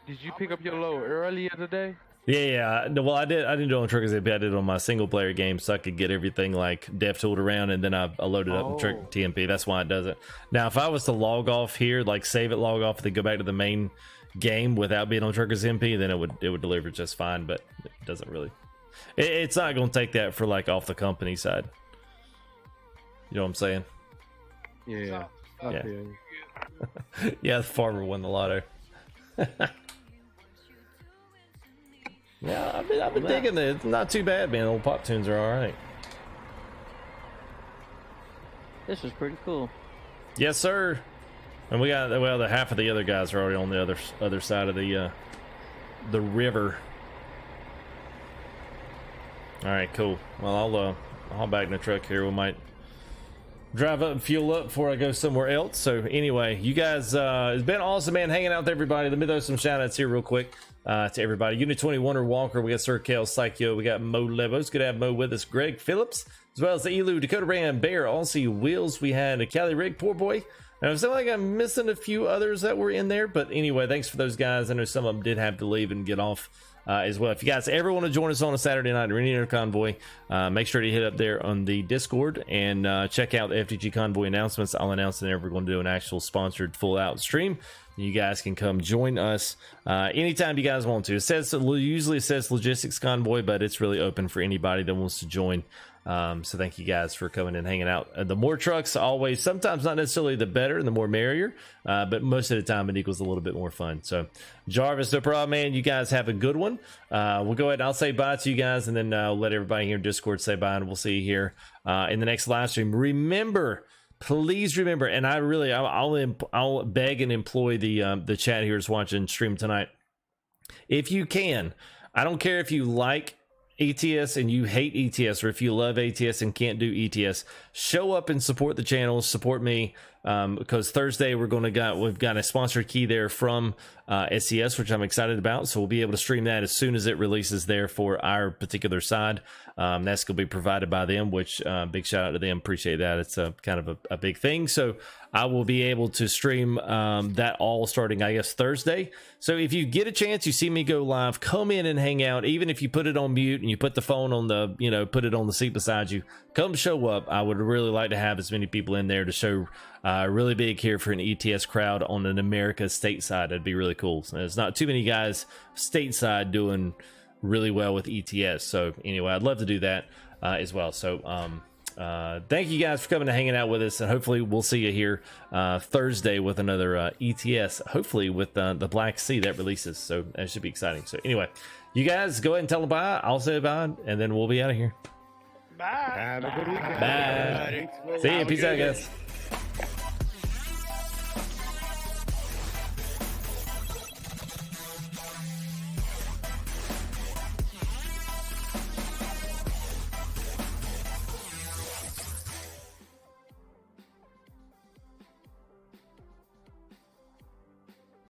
B: Did you pick up your load earlier today?
A: Yeah. No, well, I didn't do it on Truckers MP. I did it on my single player game so I could get everything like dev tooled around, and then I loaded up in TMP. That's why it does it. Now, if I was to log off here, like save it, log off, and then go back to the main game without being on Truckers MP, then it would deliver just fine. But it doesn't really. It's not going to take that for like off the company side. You know what I'm saying?
B: Yeah.
A: Yeah. Yeah, the farmer won the lotto. Yeah, I've been digging it. It's not too bad, man. Old pop tunes are all right.
C: This was pretty cool.
A: Yes, sir. And we got the half of the other guys are already on the other side of the river. All right, cool. Well, I'll hop back in the truck here. We might drive up and fuel up before I go somewhere else. So anyway, you guys, it's been awesome, man, hanging out with everybody. Let me throw some shout outs here real quick to everybody. Unit 20 Wonder Walker, we got Sir Kale Psycho, we got Mo Levos, good to have Mo with us, Greg Phillips, as well as the Elu, Dakota Brand, Bear, Aussie Wheels, we had a Cali Rig, Poor Boy. Now, it sounds like I'm missing a few others that were in there, but anyway, thanks for those guys. I know some of them did have to leave and get off as well. If you guys ever want to join us on a Saturday night or any other convoy, make sure to hit up there on the Discord and check out the FTG convoy announcements. I'll announce whenever we're going to do an actual sponsored full out stream. You guys can come join us anytime you guys want to. Usually it says logistics convoy, but it's really open for anybody that wants to join. So thank you guys for coming and hanging out. The more trucks, always, sometimes not necessarily the better and the more merrier, but most of the time it equals a little bit more fun. So Jarvis, no problem, man. You guys have a good one. We'll go ahead and I'll say bye to you guys, and then let everybody here in Discord say bye, and we'll see you here in the next live stream. Remember, please remember, and I'll beg and employ the chat here is watching stream tonight. If you can, I don't care if you like ETS and you hate ETS, or if you love ATS and can't do ETS, show up and support the channel, support me, because Thursday we've got a sponsored key there from SCS, which I'm excited about. So we'll be able to stream that as soon as it releases there for our particular side. That's going to be provided by them, which big shout out to them. Appreciate that. It's a kind of a big thing. So I will be able to stream that all starting, I guess, Thursday. So if you get a chance, you see me go live, come in and hang out. Even if you put it on mute and you put the phone on the, put it on the seat beside you, come show up. I would really like to have as many people in there to show really big here for an ETS crowd on an America stateside. That'd be really cool. So there's not too many guys stateside doing really well with ETS. So anyway, I'd love to do that as well. So thank you guys for coming and hanging out with us, and hopefully we'll see you here Thursday with another ETS, hopefully with the Black Sea that releases. So that should be exciting. So anyway, you guys go ahead and tell them bye. I'll say bye, and then we'll be out of here.
H: Bye.
F: Have a good weekend.
A: Bye. See you. Peace out, guys.